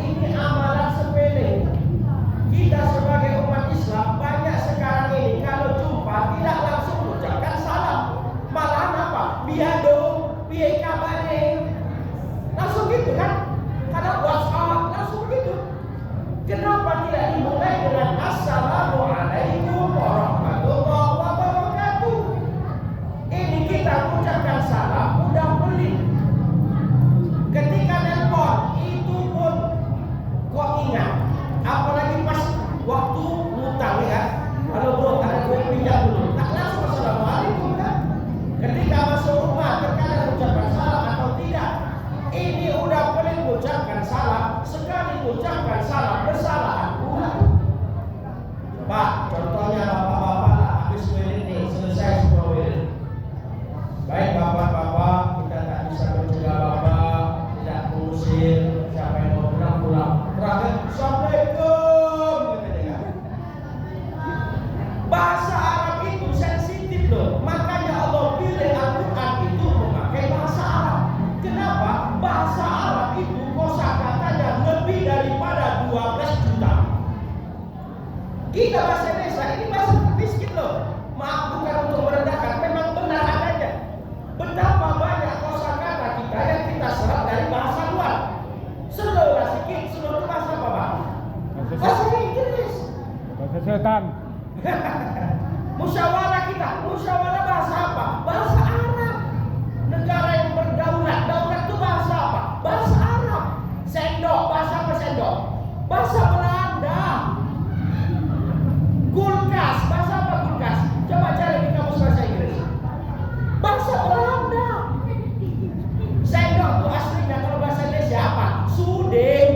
ini amalan sepele. Kita sebagai umat Islam banyak sekarang ini kalau jumpa tidak langsung ucapkan salam, malah apa? Biado, piye kabare, langsung gitu kan? Kalau WhatsApp langsung gitu. Kenapa tidak dimulai dengan Assalamualaikum warahmatullahi wabarakatuh? Ini kita ucapkan salam udah pelit. Ketika nelpon itu pun kok ingat, apalagi pas waktu ngutang ya. Halo bro, ada duit pinjam dulu. Tak langsung Assalamualaikum kan? Ketika masuk rumah terkadang ucapkan salam atau tidak. Ini udah pelit ucapkan salam. Sekali ucapkan salam bersalahan pula. Pak, contohnya bapak-bapak lah, habis wirid nih, selesai semua wirid. Baik bapak-bapak, kita tak bisa mencegah bapak, tidak mengusir, siapa yang mau pulang. Terakhir, Assalamualaikum, katanya kan. Bahasa Arab itu sensitif loh, makanya Allah pilih Al-Quran itu memakai bahasa Arab. Kenapa? Bahasa Arab itu kosakatanya lebih daripada 12 juta. Kita bahasa Indonesia ini bahasa miskin loh. Maaf bukan untuk merendahkan, memang benar adanya. Betapa banyak kosakata kita yang kita serap dari bahasa luar. Slow lah sikit, slow itu bahasa apa Pak? Bahasa Inggris. Bahasa setan. Musyawarah kita, musyawarah bahasa apa? Bahasa Arab. Negara yang berdaulat, daulat itu bahasa apa? Bahasa Arab. Sendok, bahasa apa sendok? Bahasa Belanda. Kulkas, bahasa apa kulkas? Coba cari di kamus bahasa Inggris. Bahasa Belanda. Sendok itu aslinya kalau bahasa Indonesia apa? Sudeng.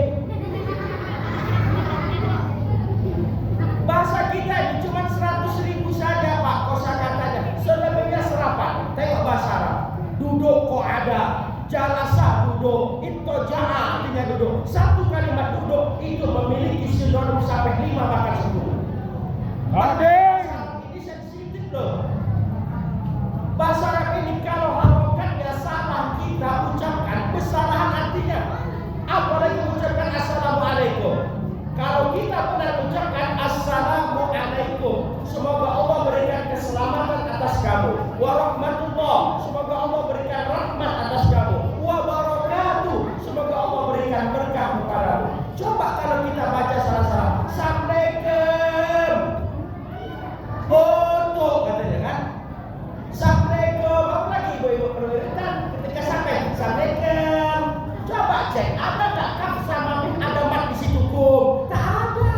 Bahasa kita ini cuma 100.000 saja Pak kosakatanya. Selebihnya serapan. Tengok bahasa Arab. Duduk kok ada. Jalasa duduk. Intoja'a artinya duduk. Satu kalimat duduk itu memiliki sinonim sampai 5 bahkan 10. Ini sensitif loh. Bahasa Arab ini kalau harokatnya salah kita ucapkan kesalahan artinya. Apalagi ucapkan Assalamualaikum. Kalau kita benar ucapkan Assalamualaikum, semoga Allah berikan keselamatan atas kamu. Warahmatullah, semoga Allah berikan rahmat atas kamu. Wabarakatuh, semoga Allah berikan berkah kepadamu. Coba kalau kita baca salah-salah. Assalamualaikum. Foto katanya kan. Assalamualaikum. Apa lagi ibu-ibu perwiritan ketika sampai Assalamualaikum. Coba cek ada nggak kaf sama min ada mat di situ kum? Tak ada.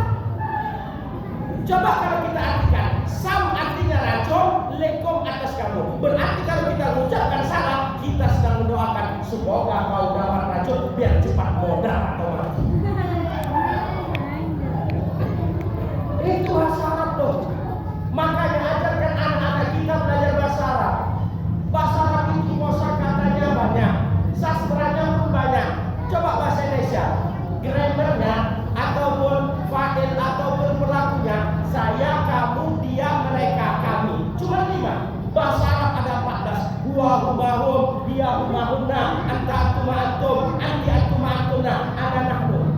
Coba kalau kita artikan sam artinya racun, lekom atas kamu. Berarti kalau kita ucapkan salah, kita sedang mendoakan semoga kau dapat racun biar cepat modal atau mati. Itu bahasa Arab tuh. Makanya ajarkan anak-anak kita belajar bahasa Arab. Bahasa Arab itu kosakatanya banyak, sastranya pun banyak. Coba bahasa Indonesia, grammarnya ataupun fa'il ataupun pelakunya, saya, kamu, dia, mereka, kami. Cuma 5. Bahasa Arab ada 14. Huwa humahum, dia humahunna, anta antum antum, anti antum antuna, ana nahnu.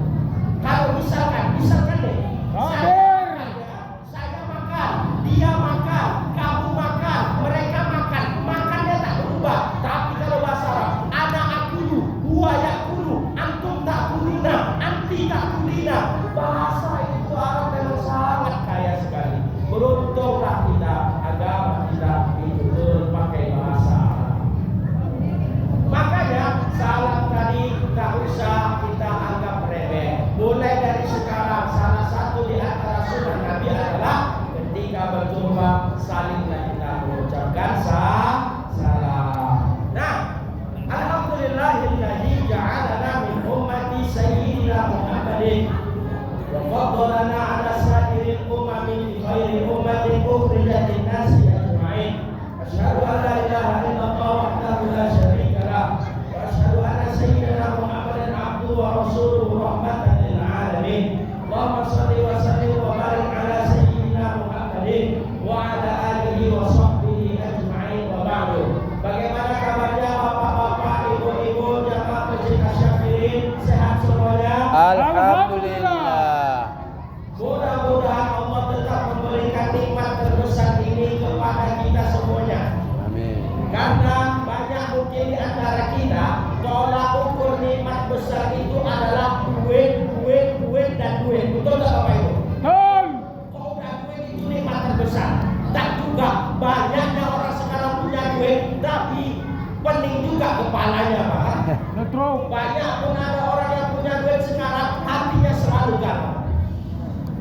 Nyetrum. Banyak pun ada orang yang punya duit sekarang hatinya selalu galau.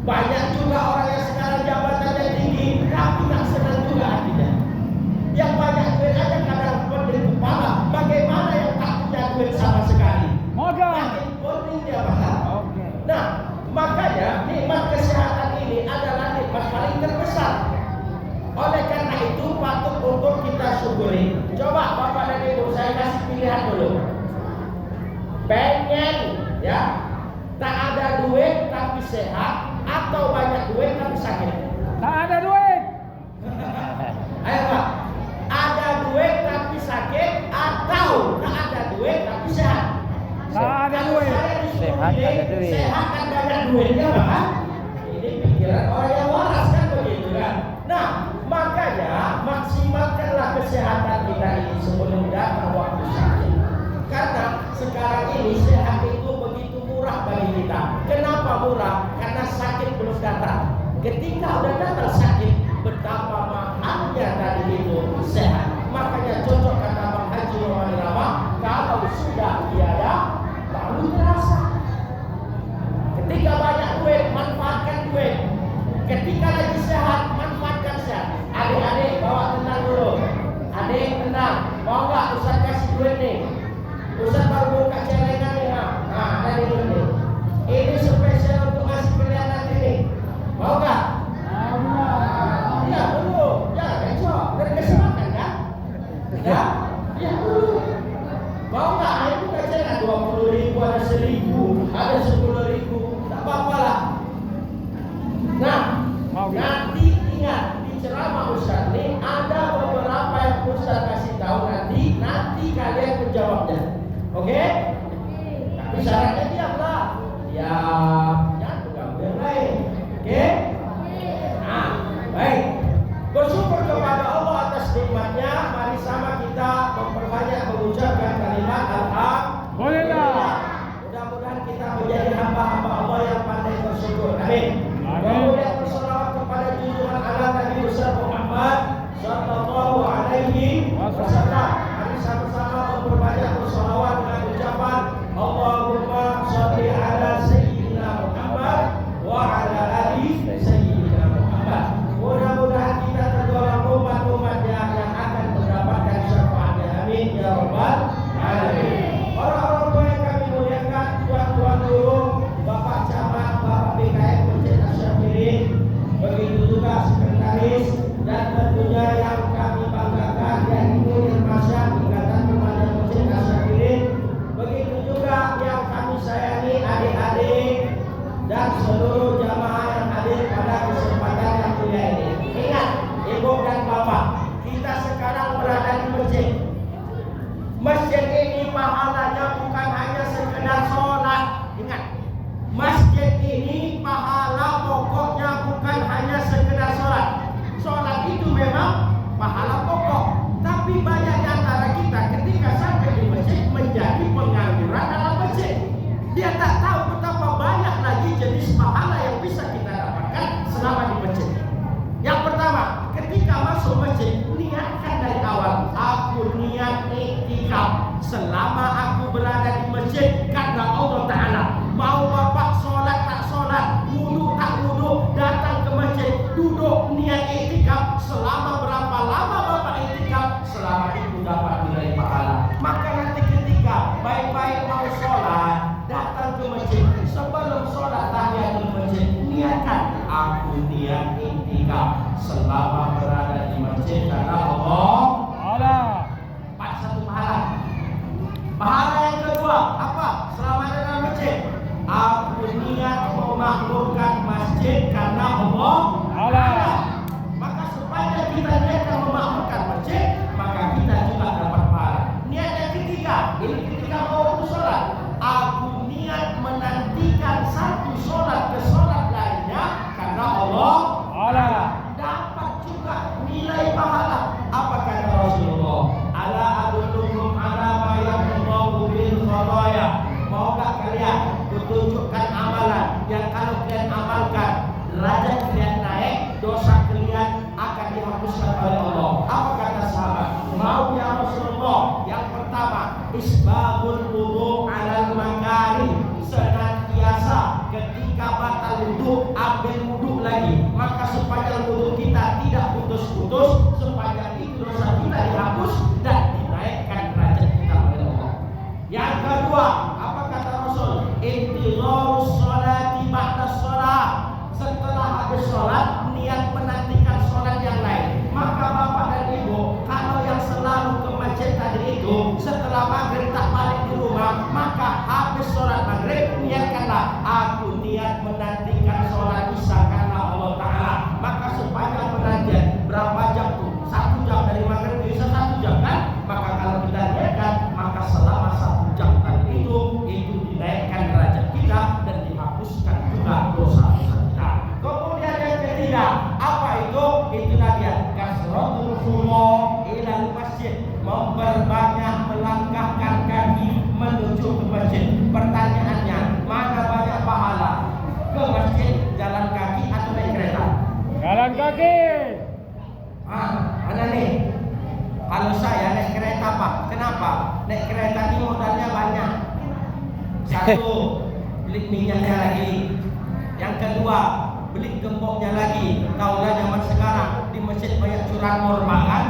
Banyak juga orang yang sekarang jabatannya tinggi tapi tak senang juga hatinya. Yang banyak duit aja kadang pening kepala. Bagaimana yang tak punya duit sama sekali? Makin pening dia bakal. Nah, makanya nikmat kesehatan ini adalah nikmat paling terbesar. Oleh karena itu patut untuk kita syukuri. Coba Bapak dan Ibu saya kasih pilihan dulu. Pengen ya tak ada duit tapi sehat atau banyak duit tapi sakit? Tak ada duit. Ayo Pak. Ada duit tapi sakit atau tak ada duit tapi sehat? Tak ada duit. Sehat ada duit. Sehat kan banyak duitnya Pak. Ini pikiran orang yang waras kan begitu kan. Nah, makanya maksimalkanlah kesehatan kita ini sebelum datang waktu sakit. Karena sekarang ini sehat itu begitu murah bagi kita. Kenapa murah? Karena sakit belum datang. Ketika udah datang sakit, betapa mahalnya tadi itu sehat. Makanya cocok kata Bang Haji Romani Rama, kalau sudah tiada baru terasa. Ketika banyak duit, manfaatkan duit. Ketika lagi sehat, manfaatkan sehat. Adik-adik bawa tenang dulu. Adik tenang. Mau nggak Ustaz kasih duit nih? Ustaz baru buka celengan nih. Nah, dari duit nih. Ini spesial untuk ngasih kalian nanti nih. Mau nggak? Iya dulu. Jangan besok. Dari kasih makan kan? Ya? Iya dulu. Mau nggak? Ayo buka celengan 20.000, ada 1.000, ada 10.000. Tak apa-apa lah. Nah, nanti ingat di ceramah Ustaz ini ada beberapa yang Ustaz kasih tahu nanti kalian menjawabnya. Oke? Tapi syaratnya diamlah. Diam, jangan mengganggu yang lain. Oke? Nah, baik. Bersyukur kepada Allah atas nikmatnya. Mari sama kita memperbanyak mengucapkan kalimat alhamdulillah. Mudah-mudahan kita menjadi hamba-hamba Allah yang pandai bersyukur. Amin. Kemudian bersalawat kepada junjungan Allah Nabi besar Muhammad sallallahu alaihi wasallam. Mari sama-sama memperbanyak bersalawat dengan ucapan Allahumma shalli ala sayyidina Muhammad wa ala ali sayyidina Muhammad. Mudah-mudahan kita tergolong umat-umatnya yang akan mendapatkan syafaatnya. Amin ya rabbal alamin. Orang-orang tua yang kami muliakan, tuan-tuan guru, Bapak Camat, Bapak BKM Masjid Asy-Syafirin, begitu juga sekretaris dan tentunya yang kami banggakan yaitu Irmasyad Ikatan Remaja Masjid Asy-Syafirin, begitu juga yang kami sayangi adik-adik dan seluruh jamaah yang hadir pada kesempatan yang mulia ini. Ingat, Ibu dan Bapak, kita sekarang berada di masjid. Masjid ini pahalanya bukan hanya sekedar sholat. Ingat, masjid ini pahala pokoknya bukan hanya sekedar sholat. Sholat itu memang pahala pokok, tapi banyak di antara kita ketika sampai di masjid menjadi pengangguran dalam masjid. Dia tak tahu betapa banyak lagi jenis pahala yang bisa kita dapatkan selama di masjid. Yang pertama, ketika masuk masjid, niatkan dari awal, aku niat iktikaf selama aku berada di masjid karena Allah Ta'ala. Mau Bapak sholat tak sholat, wudu tak wudu, datang ke masjid, duduk niat iktikaf selama berapa lama Bapak iktikaf, selama itu dapat nilai pahala. Maka nanti ketika baik-baik mau sholat, datang ke masjid, sebelum sholat tahiyatul masjid, niatkan aku niat iktikaf selama berada di masjid karena Allah. Satu pahala. Pahala yang kedua apa? Selama ada dalam masjid, aku niat memakmurkan masjid karena Allah. Maka supaya kita niatkan memakmurkan masjid, maka kita juga dapat pahala. Niat yang ketiga, ini ketika mau waktu sholat, aku niat menantikan satu sholat ke sholat lainnya karena Allah. Dapat juga nilai pahala. habis sholat maghrib, niatkanlah, aku niat menantikan sholat isya karena Allah Ta'ala. Maka sepanjang penantian, berapa jam tuh? 1 jam dari maghrib ke isya, 1 jam kan? Maka kalau kita niatkan, maka selama 1 jam tadi itu dinaikkan derajat kita dan dihapuskan juga dosa-dosa kita. Kemudian yang ketiga, apa itu? Itulah dia kasratul khumuh ilal masjid, memperbanyak melangkahkan kaki menuju ke masjid. Pertanyaannya, mana banyak pahala? Ke masjid jalan kaki atau naik kereta? Jalan kaki. Mana nih? Kalau saya naik kereta Pak. Kenapa? Naik kereta ini modalnya banyak. 1, beli minyaknya lagi. Yang kedua, beli gemboknya lagi. Taulah zaman sekarang di masjid banyak curanmor kan?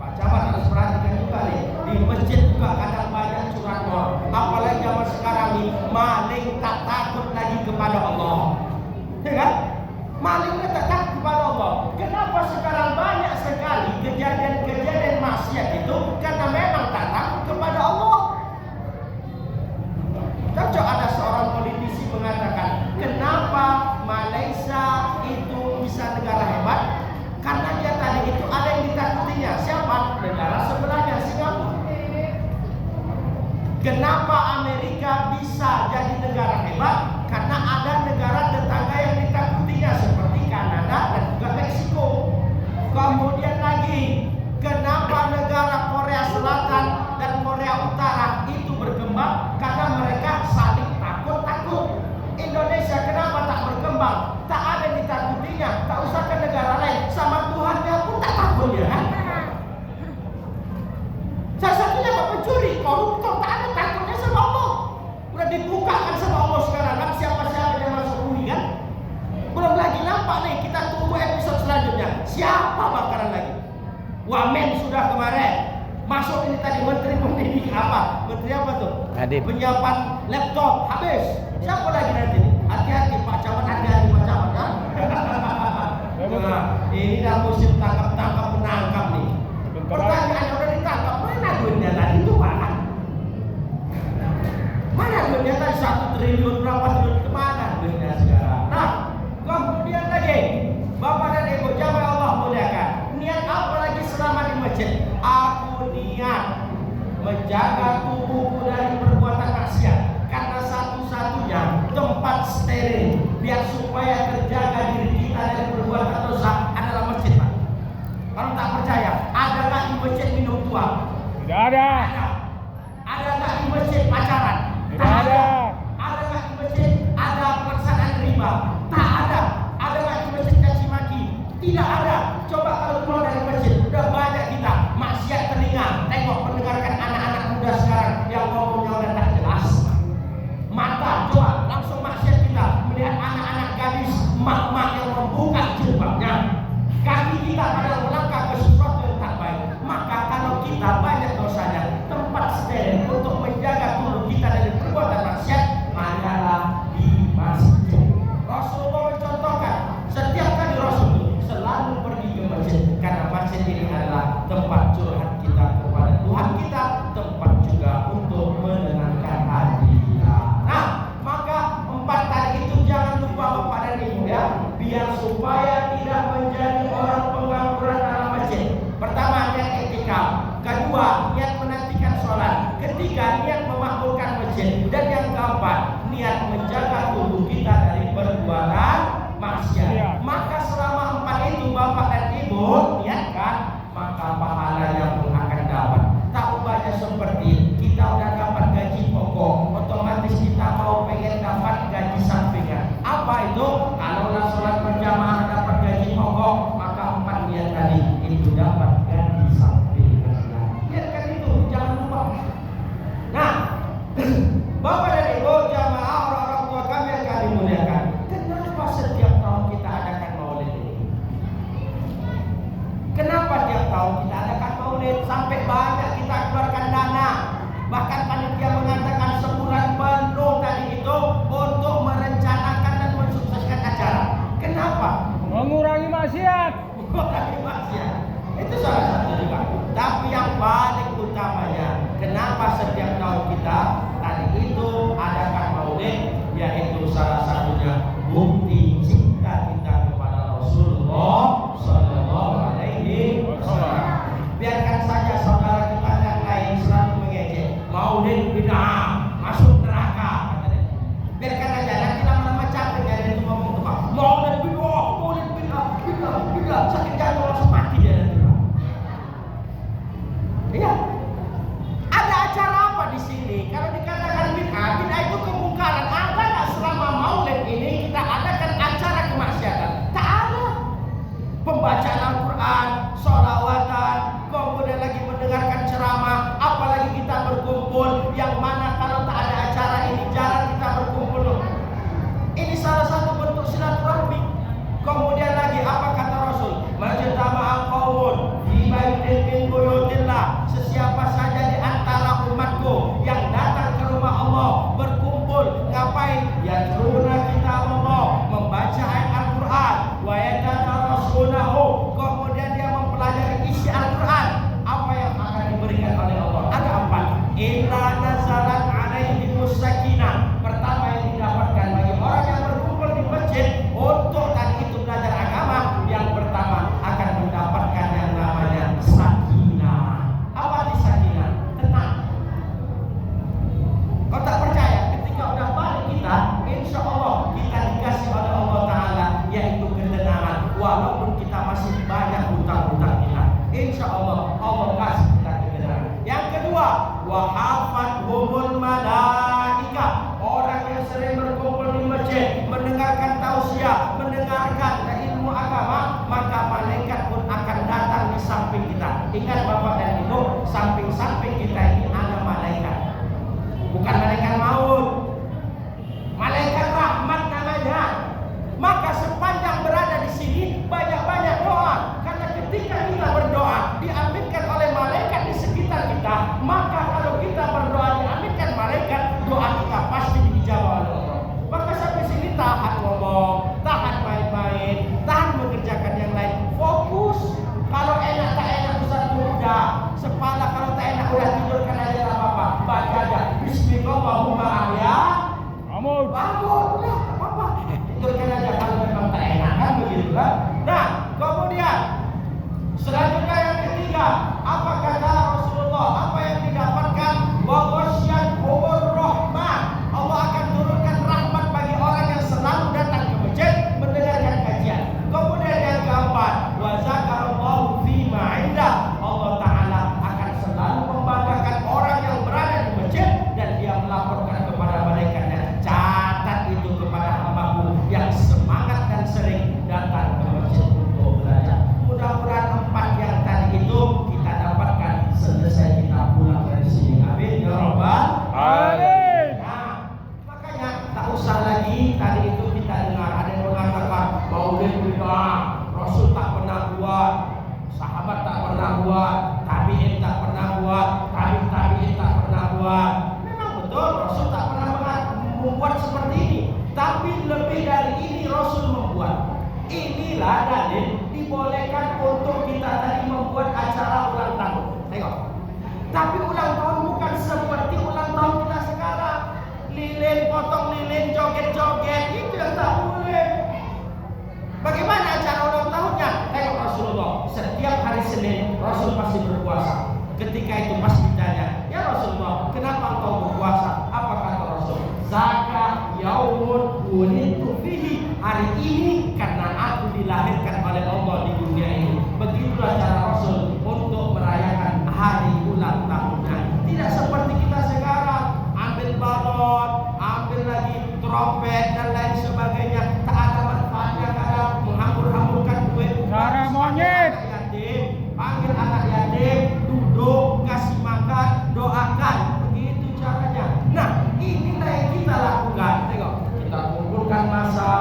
Pak Camat harus perhatikan juga nih. Di masjid juga kadang banyak curanmor. Apalagi zaman sekarang nih, maling tak takut lagi kepada Allah. Ya kan? Malingnya tak takut kepada Allah. Kenapa sekarang banyak sekali kejadian-kejadian maksiat itu? Karena memang tak takut kepada Allah. Cocok ada seorang politisi mengatakan, kenapa Malaysia itu bisa negara hebat? Karena dia tadi itu ada yang ditakutinya. Siapa? Negara sebelahnya, Singapura. Kenapa Amerika bisa jadi negara hebat? Karena ada negara tetangga yang ditakutinya seperti Kanada dan juga Meksiko. Kemudian lagi, kenapa negara Korea Selatan dan Korea Utara itu berkembang? Karena mereka saling takut-takut. Indonesia kenapa tak berkembang? Tak ada yang ditakutinya. Tak usah ke negara lain, sama Tuhannya pun tak takut ya kan? Salah satunya Pak pencuri, koruptor, tak ada takutnya sama Allah. Udah dibukakan sama Allah sekarang kan, siapa-siapa yang masuk bumi kan? Belum lagi nampak nih, kita tunggu episode selanjutnya. Siapa bakaran lagi? Wamen sudah kemarin. Masuk ini tadi menteri pendidikan apa? Menteri apa tuh? Nadiem. Penyiapan laptop habis. Siapa lagi nanti? Hati-hati Pak Camat, hati-hati Pak Camat ya. Nah, ini dah musim tangkap menangkap nih. Pertanyaan udah ditangkap, mana duitnya tadi itu Pak? Mana duitnya tadi 1 triliun berapa triliun kemana duitnya sekarang? Nah, kemudian lagi, Bapak dan Ibu jamaah Allah muliakan. Niat apa lagi selama di masjid? Aku niat menjaga tubuhku dari perbuatan maksiat, karena satu-satunya tempat steril biar supaya terjaga diri kita dari perbuatan dosa adalah masjid Pak. Kalau tak percaya, ada nggak di masjid minum tua? Tidak ada. Ada nggak di masjid pacaran? Tidak ada. Ada nggak di masjid ada pelaksanaan riba? Tak ada. Ada nggak di masjid caci maki? Tidak ada. Coba kalau keluar dari masjid, udah banyak kita maksiat telinga. Tengok mendengarkan anak-anak muda sekarang yang ngomongnya udah tak jelas. Mata, coba langsung maksiat kita melihat anak-anak gadis, mak-mak yang membuka jilbabnya. Kaki kita pada melangkah ke sesuatu yang tak baik. Maka kalau kita banyak dosanya, tempat steril untuk menjaga tubuh kita dari perbuatan maksiat adalah di masjid. Rasulullah mencontohkan, setiap kali Rasul selalu pergi ke masjid, karena masjid ini adalah tempat curhat kita kepada Tuhan kita, tempat juga untuk menenangkan hati kita. Nah, maka 4 tadi itu jangan lupa Bapak dan Ibu ya, biar supaya tidak menjadi orang pengangguran dalam masjid. Pertama, niat etikaf. Kedua, niat menantikan sholat. Ketiga, niat memakmurkan masjid. Dan yang keempat, niat menjaga tubuh kita dari perbuatan maksiat. Maka selama 4 itu Bapak dan Ibu niatkan, maka pahalanya pun akan dapat. Tak ubahnya seperti kita udah dapat gaji pokok, otomatis kita mau pengen dapat gaji sampingan. Apa itu? Kalau sholat berjamaah dapat gaji pokok, maka 4 niat tadi itu dapat gaji sampingan. Niatkan itu, jangan lupa. Nah, Bapak dan Ibu jamaah orang-orang tua kami yang kami muliakan, kenapa setiap tahun kita ada orang yang sering berkumpul di masjid, mendengarkan tausiah, mendengarkan ilmu agama, maka malaikat pun akan datang di samping kita. Ingat Bapak dan Ibu, samping-samping kita ini ada malaikat. Bukan malaikat maut, malaikat rahmat namanya. Maka sepanjang berada di sini, banyak-banyak doa. Karena ketika kita berdoa, diaminkan oleh malaikat di sekitar kita. Maka kalau kita berdoa diaminkan malaikat, doa kita pasti dijawab oleh Allah. Maka sampai sini tahan ngomong, tahan main-main, tahan mengerjakan yang lain. Fokus. Kalau enak tak enak Ustaz udah. Sepala kalau tak enak udah tidurkan aja tak apa-apa. Baca aja Bismillahirrahmanirrahim. Bangun. Bangun, udah tak apa-apa. Tidurkan aja kalau memang tak enak kan begitu kan. Nah, kemudian selanjutnya yang ketiga, apa kata Rasulullah? Apa yang didapatkan? Wa ghasyyan umur rahmah. Allah akan turunkan rahmat bagi orang yang selalu datang ke masjid mendengarkan kajian. Kemudian yang keempat, wa zakarallahu fi ma indah. Allah Ta'ala akan selalu membanggakan orang yang berada di masjid dan dia melaporkan kepada malaikatnya. Catat itu kepada hambaku yang semangat dan sering datang ke masjid untuk belajar. Mudah-mudahan 4 yang tadi itu kita dapatkan selesai kita pulang dari sini. Amin ya rabbal Amin. Nah, makanya tak usah lagi tadi itu kita dengar ada yang mengatakan maulid bid'ah, Rasul tak pernah buat, sahabat tak pernah buat, tabi'in tak pernah buat, tabi'in tak pernah buat. Memang betul Rasul tak pernah membuat seperti ini, tapi lebih dari ini Rasul membuat. Inilah dalil dibolehkan untuk kita tadi membuat acara ulang tahun. Tengok. Tapi ulang tahun bukan seperti ulang tahun kita sekarang. Lilin, potong lilin, joget-joget, itu yang tak boleh. Bagaimana acara ulang tahunnya? Tengok Rasulullah. Setiap hari Senin Rasul pasti berpuasa. Ketika itu pas ditanya, ya Rasulullah, kenapa engkau berpuasa? Apa kata Rasul? Zaka yaumun wulidtu fihi. Hari ini karena aku dilahirkan oleh Allah di dunia ini. Begitulah cara Rasul untuk merayakan hari ulang tahunnya. Tidak seperti kita sekarang, ambil balon, ambil lagi trompet dan lain sebagainya. Tak ada manfaatnya, kadang menghambur-hamburkan duit. Cara monyet. Anak yatim, panggil anak yatim, duduk, kasih makan, doakan. Begitu caranya. Nah, inilah yang kita lakukan. Tengok, kita kumpulkan masa,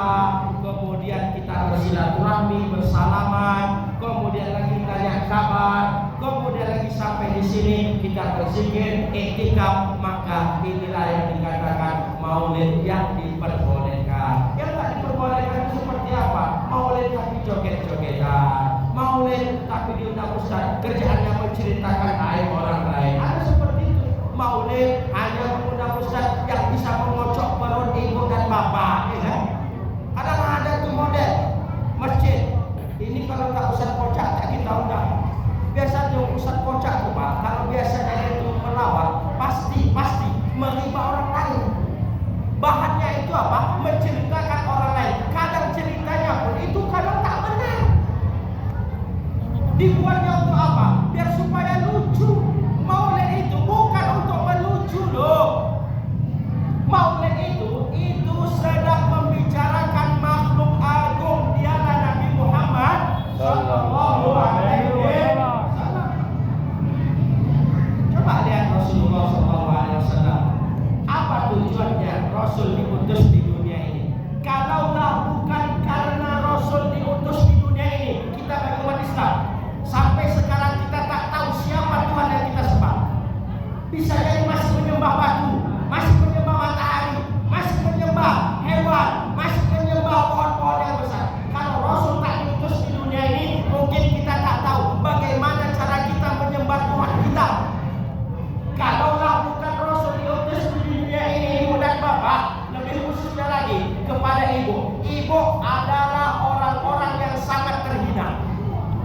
kemudian kita bersilaturahmi, bersalaman, kemudian lagi tanya kabar, kemudian lagi sampai di sini kita berzikir, iktikaf. Maka inilah yang dikatakan maulid yang diperbolehkan. Yang tak diperbolehkan itu seperti apa? Maulid tapi joget-jogetan, maulid tapi diundang ustaz, kerjaannya menceritakan aib orang lain. Ada seperti itu. Maulid hanya mengundang ustaz yang bisa mengocok perut ibu dan bapak, ya kan? Kadang ada tuh model masjid. Ini kalau tak ustaz kocak tak kita undang. Biasanya ustaz kocak tuh Pak, kalau biasanya itu melawat pasti menghina orang lain. Bahannya itu apa? Menceritakan orang lain. Kadang ceritanya pun itu kadang tak benar. Dibuatnya untuk apa? Biar supaya lucu. Maulid itu bukan untuk melucu loh. Maulid itu sedang membicarakan makhluk agung, dialah Nabi Muhammad sallallahu alaihi wasallam. Coba lihat Rasulullah sallallahu alaihi wasallam. Apa tujuannya Rasul diutus di dunia ini? Kalaulah bukan karena Rasul diutus di dunia ini, kita bagi umat Islam sampai sekarang kita tak tahu siapa Tuhan yang kita sembah. Bisa jadi masih menyembah batu, masih menyembah matahari, masih menyembah hewan, masih menyembah pohon-pohon yang besar. Kalau Rasul tak diutus di dunia ini, mungkin kita tak tahu bagaimana cara kita menyembah Tuhan kita. Kalaulah bukan Rasul diutus di dunia ini, ibu dan bapak, lebih khususnya lagi kepada ibu. Ibu adalah orang-orang yang sangat terhina.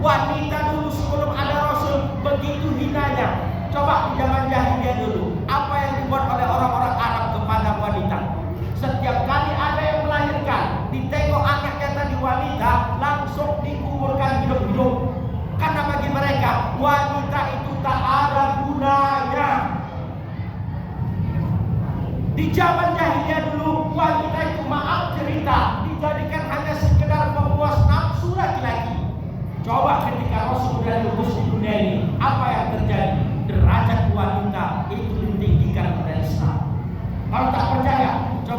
Wanita dulu sebelum ada Rasul begitu hinanya. Coba di zaman jahiliyah dulu, apa yang dibuat oleh orang-orang Arab kepada wanita? Setiap kali ada yang melahirkan, ditengok anaknya tadi wanita, langsung dikuburkan hidup-hidup. Karena bagi mereka wanita itu tak ada gunanya. Di zaman jahiliyah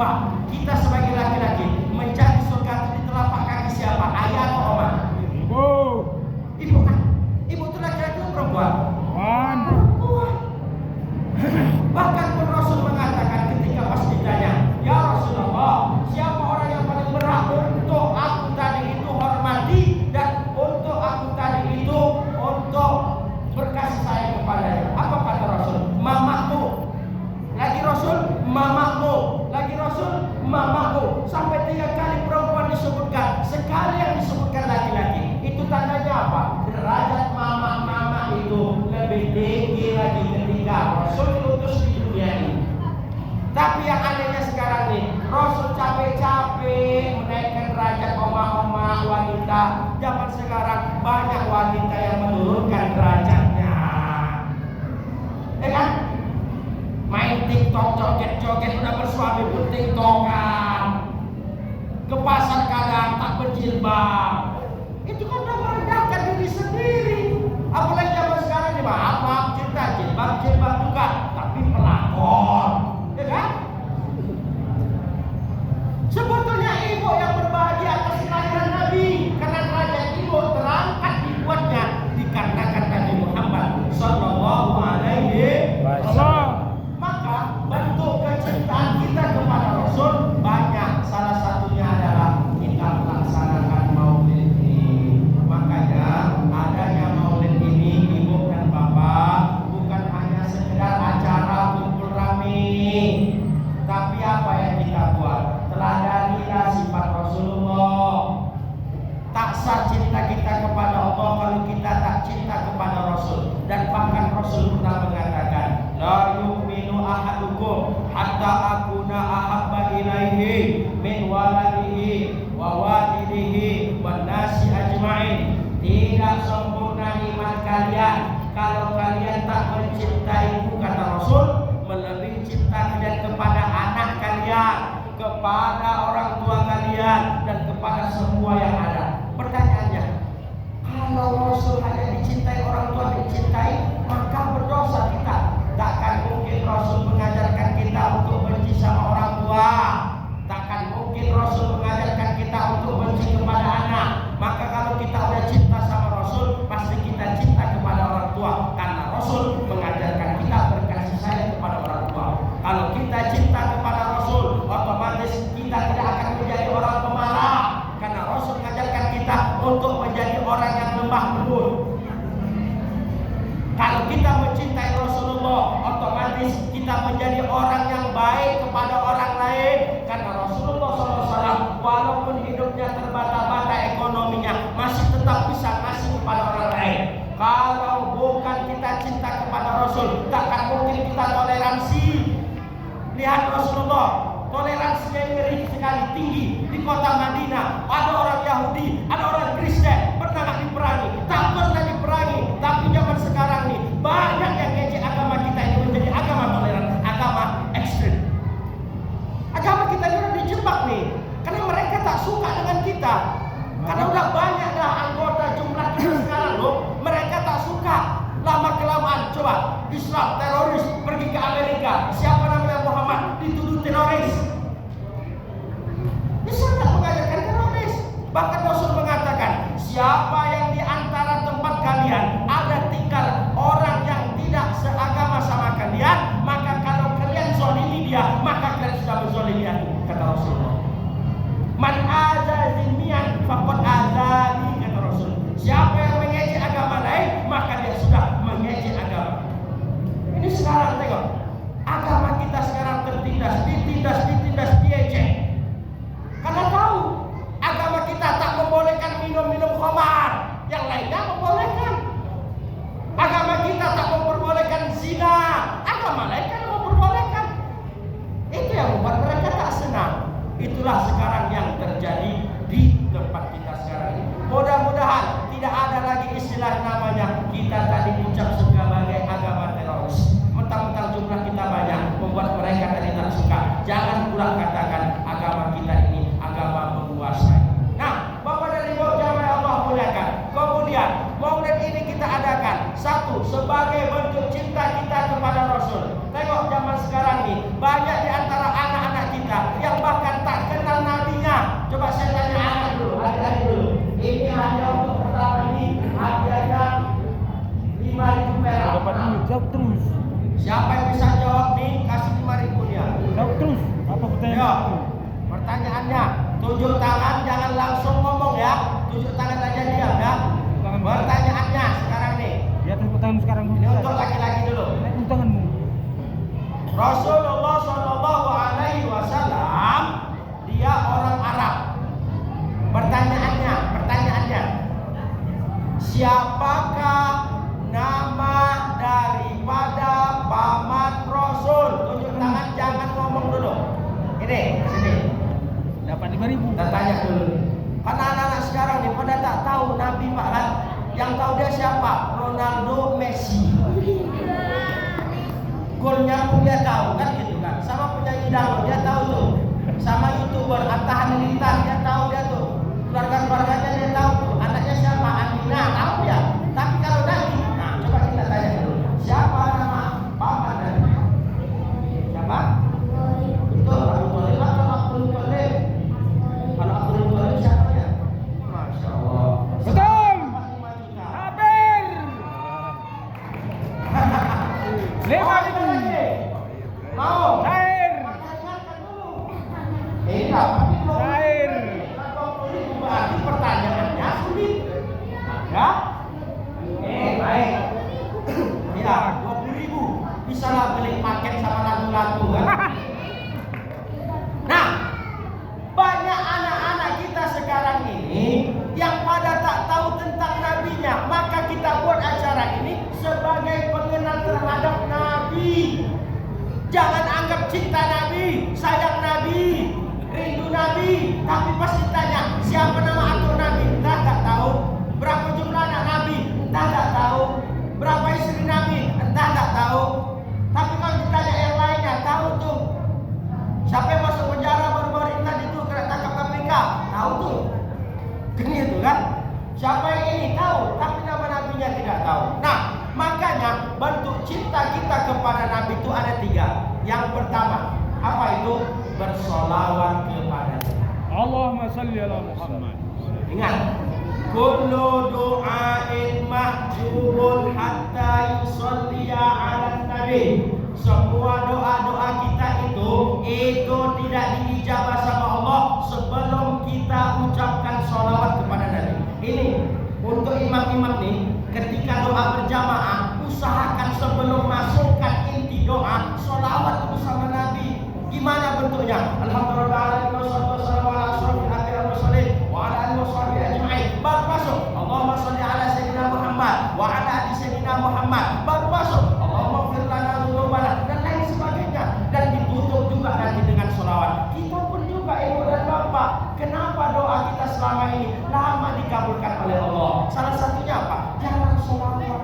Coba kita sebagai laki-laki mencari surga itu di telapak kaki siapa? Ayah atau oma? Ibu. Ibu kan? Ibu itu laki-laki atau perempuan? Wan. Perempuan. Bahkan pun Rasul mengatakan ketika pas ditanya, ya Rasulullah, siapa orang yang paling berhak untuk aku tadi itu hormati dan untuk aku tadi itu untuk berkasih sayang kepadanya? Apa kata Rasul? Mamamu. Lagi Rasul, mamamu. Lagi Rasul, mamamu. Sampai 3 kali perempuan disebutkan, sekali yang disebutkan laki-laki. Itu tandanya apa? Derajat mama-mama itu lebih tinggi lagi ketika Rasul diutus di dunia ini. Tapi yang anehnya sekarang nih, Rasul capek-capek menaikkan derajat oma-oma wanita. Zaman sekarang banyak wanita yang menurunkan derajatnya. Kan? Main TikTok, joget-joget, udah bersuami pun TikTokan. Ke pasar kadang tak berjilbab. Itu kan udah merendahkan diri sendiri. Apalagi zaman sekarang nih, maaf, cinta jilbab juga, tapi pelakon. Ya kan? Sebetulnya ibu yang berbahagia atas kelahiran Nabi, karena derajat ibu terangkat dibuatnya dikarenakan Nabi Muhammad Sallallahu Alaihi Wasallam. Maka bentuk kecintaan kita kepada Rasul banyak. Salah satunya adalah kita melaksanakan maulid ini. Makanya adanya maulid ini, ibu dan bapak, bukan hanya sekedar acara kumpul rame, tapi apa yang kita buat? Teladanilah sifat Rasulullah. Tak sah cinta kita kepada Allah kalau kita tak cinta kepada Rasul. Dan bahkan Rasul pernah mengatakan, la yu'minu ahadukum hatta akuna ahabba ilaihi min waladihi wa walidihi wan nasi ajma'in. Tidak sempurna iman kalian kalau kalian tak mencintaiku, kata Rasul, melebihi cinta kalian kepada anak kalian, kepada orang tua kalian, dan kepada semua yang ada. Pertanyaannya, kalau Rasul hanya dicintai orang tua dicintai, maka berdosa kita. Takkan mungkin Rasul mengajarkan kita untuk benci sama orang tua. Takkan mungkin Rasul mengajarkan kita untuk benci kepada anak. Maka kalau kita udah cinta sama Rasul, pasti kita cinta kepada orang tua, karena Rasul mengajarkan kita berkasih sayang kepada orang tua. Kalau kita cinta kepada Rasul, otomatis kita tidak akan menjadi orang pemarah, karena Rasul mengajarkan kita untuk menjadi orang yang lemah lembut. Kalau kita mencintai Rasulullah, otomatis kita menjadi orang yang baik kepada orang lain, karena Rasulullah SAW walaupun hidupnya terbata-bata ekonominya, masih tetap bisa ngasih kepada orang lain. Kalau bukan kita cinta kepada Rasul, takkan mungkin kita toleransi. Lihat Rasulullah, toleransinya ngeri sekali, tinggi. Di kota Madinah ada orang Yahudi, ada orang Kristen, pernah nggak diperangi? Tak pernah diperangi. Tapi zaman sekarang nih banyak yang ngejek agama kita ini menjadi agama toleran, agama ekstrim. Agama kita ini udah dijebak nih, karena mereka tak suka dengan kita. Karena udah banyak dah anggota jumlah kita sekarang loh, mereka tak suka. Lama kelamaan, coba Islam teroris pergi ke Amerika, siapa namanya Muhammad dituduh teroris. Islam tak mengajarkan teroris. Bahkan Rasul mengatakan, siapa yang di antara tempat kalian ada tinggal orang yang tidak seagama sama kalian, maka kalau kalian zalimi dia, maka kalian sudah menzalimi aku, kata Rasulullah. Man aza zimmiyan faqad azani, kata Rasul. Siapa yang mengejek agama lain, maka dia sudah mengejek agama. Ini sekarang tengok, agama kita sekarang ditindas, diejek. Karena tahu agama kita tak membolehkan minum khamar, yang lainnya membolehkan. Agama kita tak memperbolehkan zina, agama lain kan memperbolehkan. Itu yang membuat mereka tak senang. pertanyaannya. Tunjuk tangan, jangan langsung ngomong ya. Tunjuk tangan aja diam ya. Pertanyaannya sekarang nih. Di atas tanganmu sekarang. Ini untuk laki-laki dulu. Naik tanganmu. Rasulullah Shallallahu Alaihi Wasallam dia orang Arab. Pertanyaannya, siapakah nama daripada paman Rasul? Tunjuk tangan, jangan ngomong dulu. Ini, sini. Dapat 5.000. Kita tanya dulu. Karena anak-anak sekarang nih pada tak tahu Nabi Pak kan? Yang tahu dia siapa? Ronaldo, Messi. Golnya pun dia tahu kan gitu kan. Sama penyanyi dangdut dia tahu tuh. Sama YouTuber Atta Halilintar dia tahu dia tuh. Keluarga-keluarganya dia tahu tuh. Anaknya siapa? Amina tahu dia. Tapi kalau Nabi, nah coba kita tanya dulu. Siapa nama paman Nabi? Siapa? Betul, Abu Thalib atau Abdul Muthalib? Kalau Abdul Muthalib siapa ya? Masya Allah. Betul. 5 juta. Hampir. 5.000. Mau? Cair. Tapi belum. Cair. Berarti pertanyaannya sulit. Ya? Baik. Ya, 20.000. Bisa lah beli paket sama lagu-lagu kan? Nah, banyak anak-anak kita sekarang ini yang pada tak tahu tentang nabinya. Maka kita buat acara ini sebagai pengenal terhadap Nabi. Jangan anggap cinta Nabi, sayang Nabi, rindu Nabi, tapi pasti tanya siapa nama atuk Nabi, entah tak tahu. Berapa jumlah anak Nabi, entah tak tahu. Berapa istri Nabi, entah tak tahu. Tapi kalau ditanya yang lainnya, tahu tuh. Siapa yang masuk penjara baru-baru ini tadi tuh kena tangkap KPK, tahu tuh. Kan gitu kan? Siapa yang ini tahu, tapi nama nabinya tidak tahu. Nah, makanya bentuk cinta kita kepada Nabi itu ada 3. Yang pertama, apa itu? Bersolawat kepadanya. Allahumma salli ala Muhammad. Ingat, kullu du'ain mahjubun hatta yusalliya ala nabi. Semua doa-doa kita itu tidak diijabah sama Allah sebelum kita ucapkan sholawat kepada Nabi. Ini untuk imam-imam nih, ketika doa berjamaah, usahakan sebelum masukkan inti doa, sholawat bersama Nabi. Gimana bentuknya? Alhamdulillah, wassalamu ala asyrofil anbiya'i wal mursalin wa ala alihi washabihi ajma'in. Baru masuk, Allahumma shalli ala sayyidina Muhammad wa ala ali sayyidina Muhammad. Baru masuk, Allahumma ighfir lana dzunubana dan lain sebagainya. Dan ditutup juga nanti dengan sholawat. Kita pun juga ibu dan bapak, kenapa doa kita selama ini lama dikabulkan oleh Allah? Salah satunya apa? Jarang sholawat.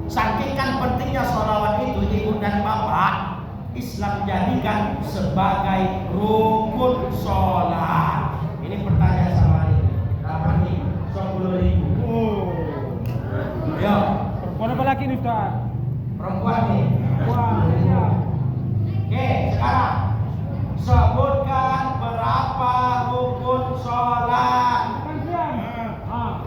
Saking kan pentingnya sholawat itu ibu dan bapak, Islam jadikan sebagai rukun sholat. Ini pertanyaan sama ini. Berapa nih? 10.000. Oh. Yo, Perempuan apa laki nih, Ustaz? perempuan nih. Wah, iya. Oke, sekarang sebutkan berapa rukun sholat. Panjang.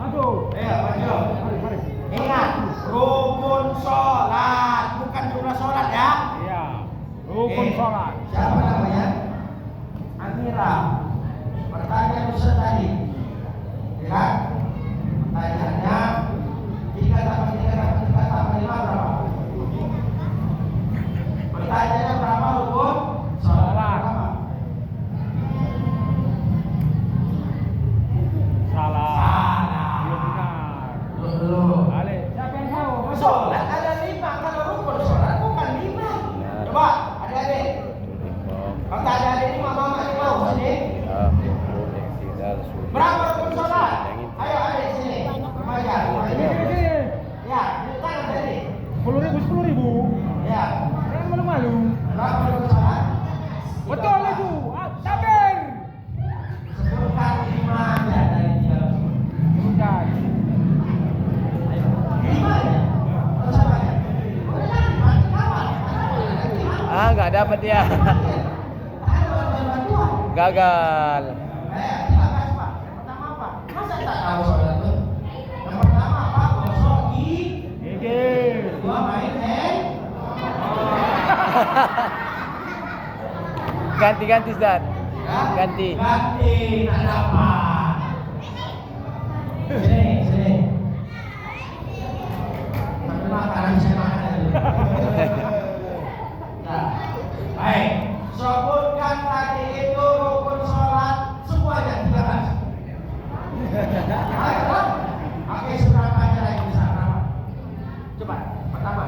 Aduh. Maju. Mari, mari. Ingat, rukun sholat, bukan jumlah sholat ya. Iya. Rukun Oke. sholat. Siapa namanya? Amira. Pertanyaan Ustaz tadi. Ya kan? Pertanyaannya 3 tambah 3 tambah 5 berapa? Pertanyaannya berapa rukun sholat? Berapa? Salah. Salah. Belum benar. Belum. Balik. Siapa yang tahu? Sholat ada 5, kalau rukun sholat bukan 5. Coba adik-adik. Kalau tak ada adik ini mama ini mau sini. Berapa rukun sholat? Ayo adik sini. Remaja. Ini. Ya, bukan tadi. 10.000. Ya. Jangan malu-malu. Berapa rukun sholat? Betul itu. Tabir. Sebutkan 5 aja dari 3. Bukan. Ayo. 5 ya? Oh, sama ya? Oh, jangan, mati kawan. Nggak dapat dia. Ayo, bantuan. Gagal. Terima kasih Pak. Yang pertama apa? Masa tak tahu sholat itu? Yang pertama apa? Gosok gigi. Kedua main hand. Ganti-ganti, Ustaz. Ya? Ganti. Ganti, tak dapat. Sini. Makan saya makan dulu. Nah, baik. Sebutkan tadi itu rukun sholat semuanya 13. Ayo, oke, sudah aja lagi bisa. Coba, pertama.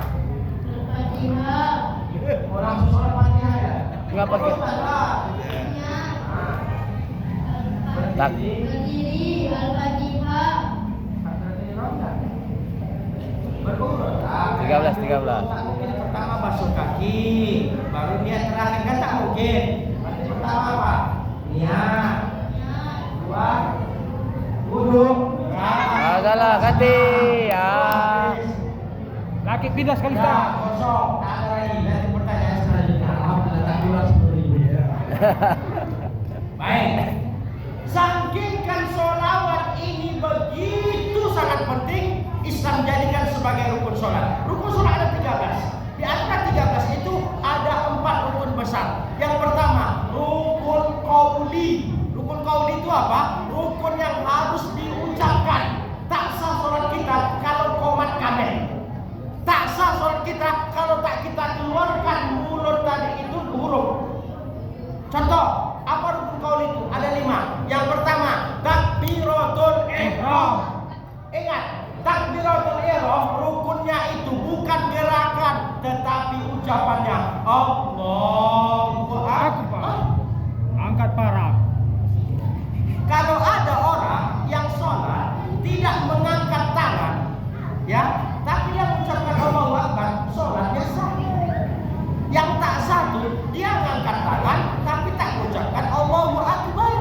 Orang sholat Fatihah ya. Enggak pakai. Tak. Berdiri, Al-Fatihah. Berurut. 13. Tak mungkin pertama basuh kaki, baru niat terakhir kan tak mungkin. Berarti pertama apa? Niat. Dua. Duduk. Ah, salah, ganti. Ah. Laki pindah sekali Ya, tak. kosong. Tak ada lagi. Nanti pertanyaan selanjutnya. Alhamdulillah tak keluar 10.000. Baik. Saking sholawat ini begitu sangat penting, Islam jadikan sebagai rukun sholat. Rukun sholat ada 13. Di antara 13 itu ada 4 rukun besar. Yang pertama, rukun qauli. Rukun qauli itu apa? Rukun yang harus diucapkan. Tak sah sholat kita kalau qomat kamil. Tak sah sholat kita kalau tak kita keluarkan mulut tadi itu huruf. Contoh, apa rukun qauli itu? Ada 5. Yang pertama, takbiratul ihram. Ingat, takbiratul ihram rukunnya itu bukan gerakan tetapi ucapannya Allahu Akbar. Angkat parah. Kalau ada orang yang sholat tidak mengangkat tangan, ya, tapi dia mengucapkan Allahu Akbar, sholatnya sah. Yang tak satu, dia mengangkat tangan tapi tak mengucapkan Allahu Akbar.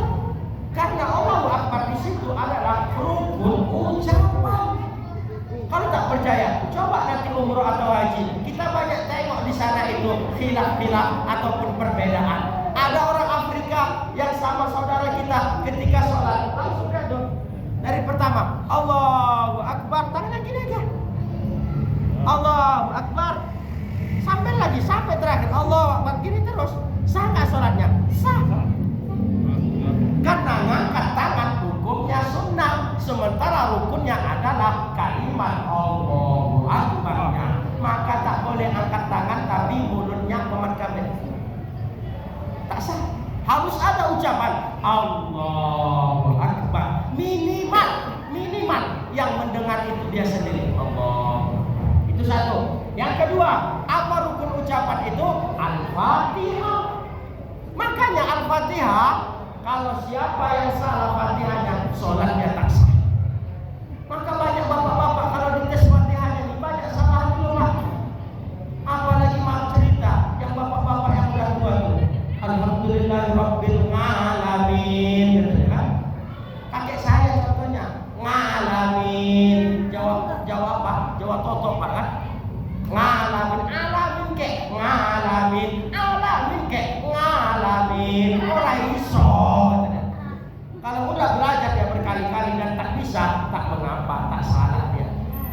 Karena Allahu Akbar di situ adalah rukun ucapan. Kalau tak percaya, coba nanti umroh atau haji. Kita banyak tengok di sana itu khilaf-khilaf ataupun perbedaan. Ada orang Afrika yang sama saudara kita ketika sholat langsung dong. Dari pertama, Allahu Akbar, tangannya gini aja. Allahu Akbar. Sampai terakhir Allahu Akbar gini terus. Sah nggak sholatnya? Sah. Karena ngangkat tangan hukumnya sunnah, sementara rukunnya adalah kalimat Allahu Akbar-nya. Maka tak boleh angkat tangan tapi mulutnya qomat kamil. Tak sah. Harus ada ucapan Allahu Akbar. Minimal yang mendengar itu dia sendiri. Allah. Itu satu. Yang kedua, apa rukun ucapan itu? Al-Fatihah. Makanya Al-Fatihah, kalau siapa yang salah Fatihahnya, sholatnya tak sah. Maka banyak bapak-bapak kalau dites Fatihahnya ini banyak salah dulu lah. Apalagi mau cerita yang bapak-bapak yang udah tua tuh. Alhamdulillahirabbil alamin. Gitu kan? Kakek saya contohnya ngalamin. Jawab apa? Jawab totok Pak kan? Ngalamin kek ngalamin ora iso. Kalau udah belajar dia berkali-kali dan tak bisa, tak mengapa, tak salah dia.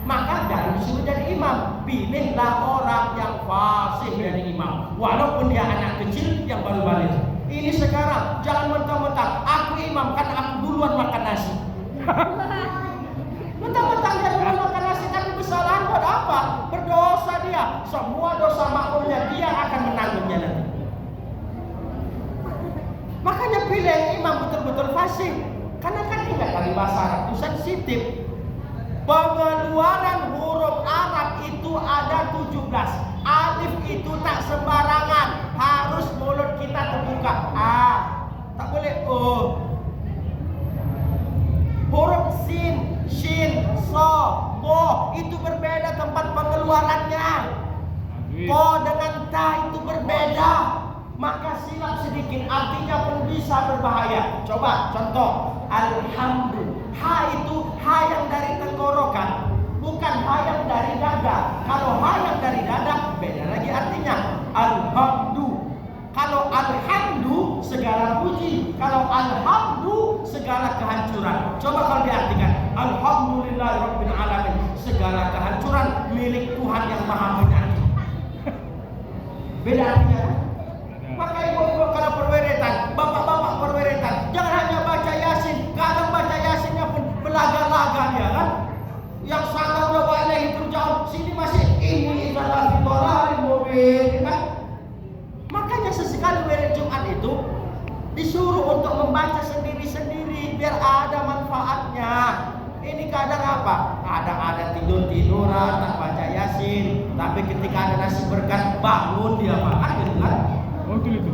Maka jangan disuruh jadi imam. Pilihlah orang yang fasih jadi imam, walaupun dia anak kecil yang baru balik. Ini sekarang jangan mentang-mentang aku imam karena aku duluan makan nasi. Mentang-mentang dia duluan makan nasi tapi kesalahan buat apa? Berdosa dia. Semua dosa makmumnya dia akan menanggungnya nanti. Makanya pilih yang imam betul-betul fasih. Karena kan ingat dari bahasa Arab itu sensitif. Pengeluaran huruf Arab itu ada 17. Alif itu tak sembarangan. Harus mulut kita terbuka. Tak boleh Huruf sin, shin, so, bo itu berbeda tempat pengeluarannya. Ko dengan ta itu berbeda. Maka silap sedikit artinya pun bisa berbahaya. Coba contoh, alhamdulillah. Ha itu ha yang dari tenggorokan, bukan ha yang dari dada. Kalau ha yang dari dada beda lagi artinya. Alhamdulillah. Kalau alhamdulillah segala puji, kalau alhamdulillah segala kehancuran. Coba kalau diartikan alhamdulillahirabbil alamin, segala kehancuran milik Tuhan yang Maha Penyayang. Beda artinya kan? Maka ibu-ibu kalau perweretan, bapak-bapak Disuruh untuk membaca sendiri-sendiri biar ada manfaatnya. Ini kadang apa? Kadang ada tidur-tiduran, tak baca Yasin. Tapi ketika ada nasi berkat, bangun dia makan gitu kan? Betul itu.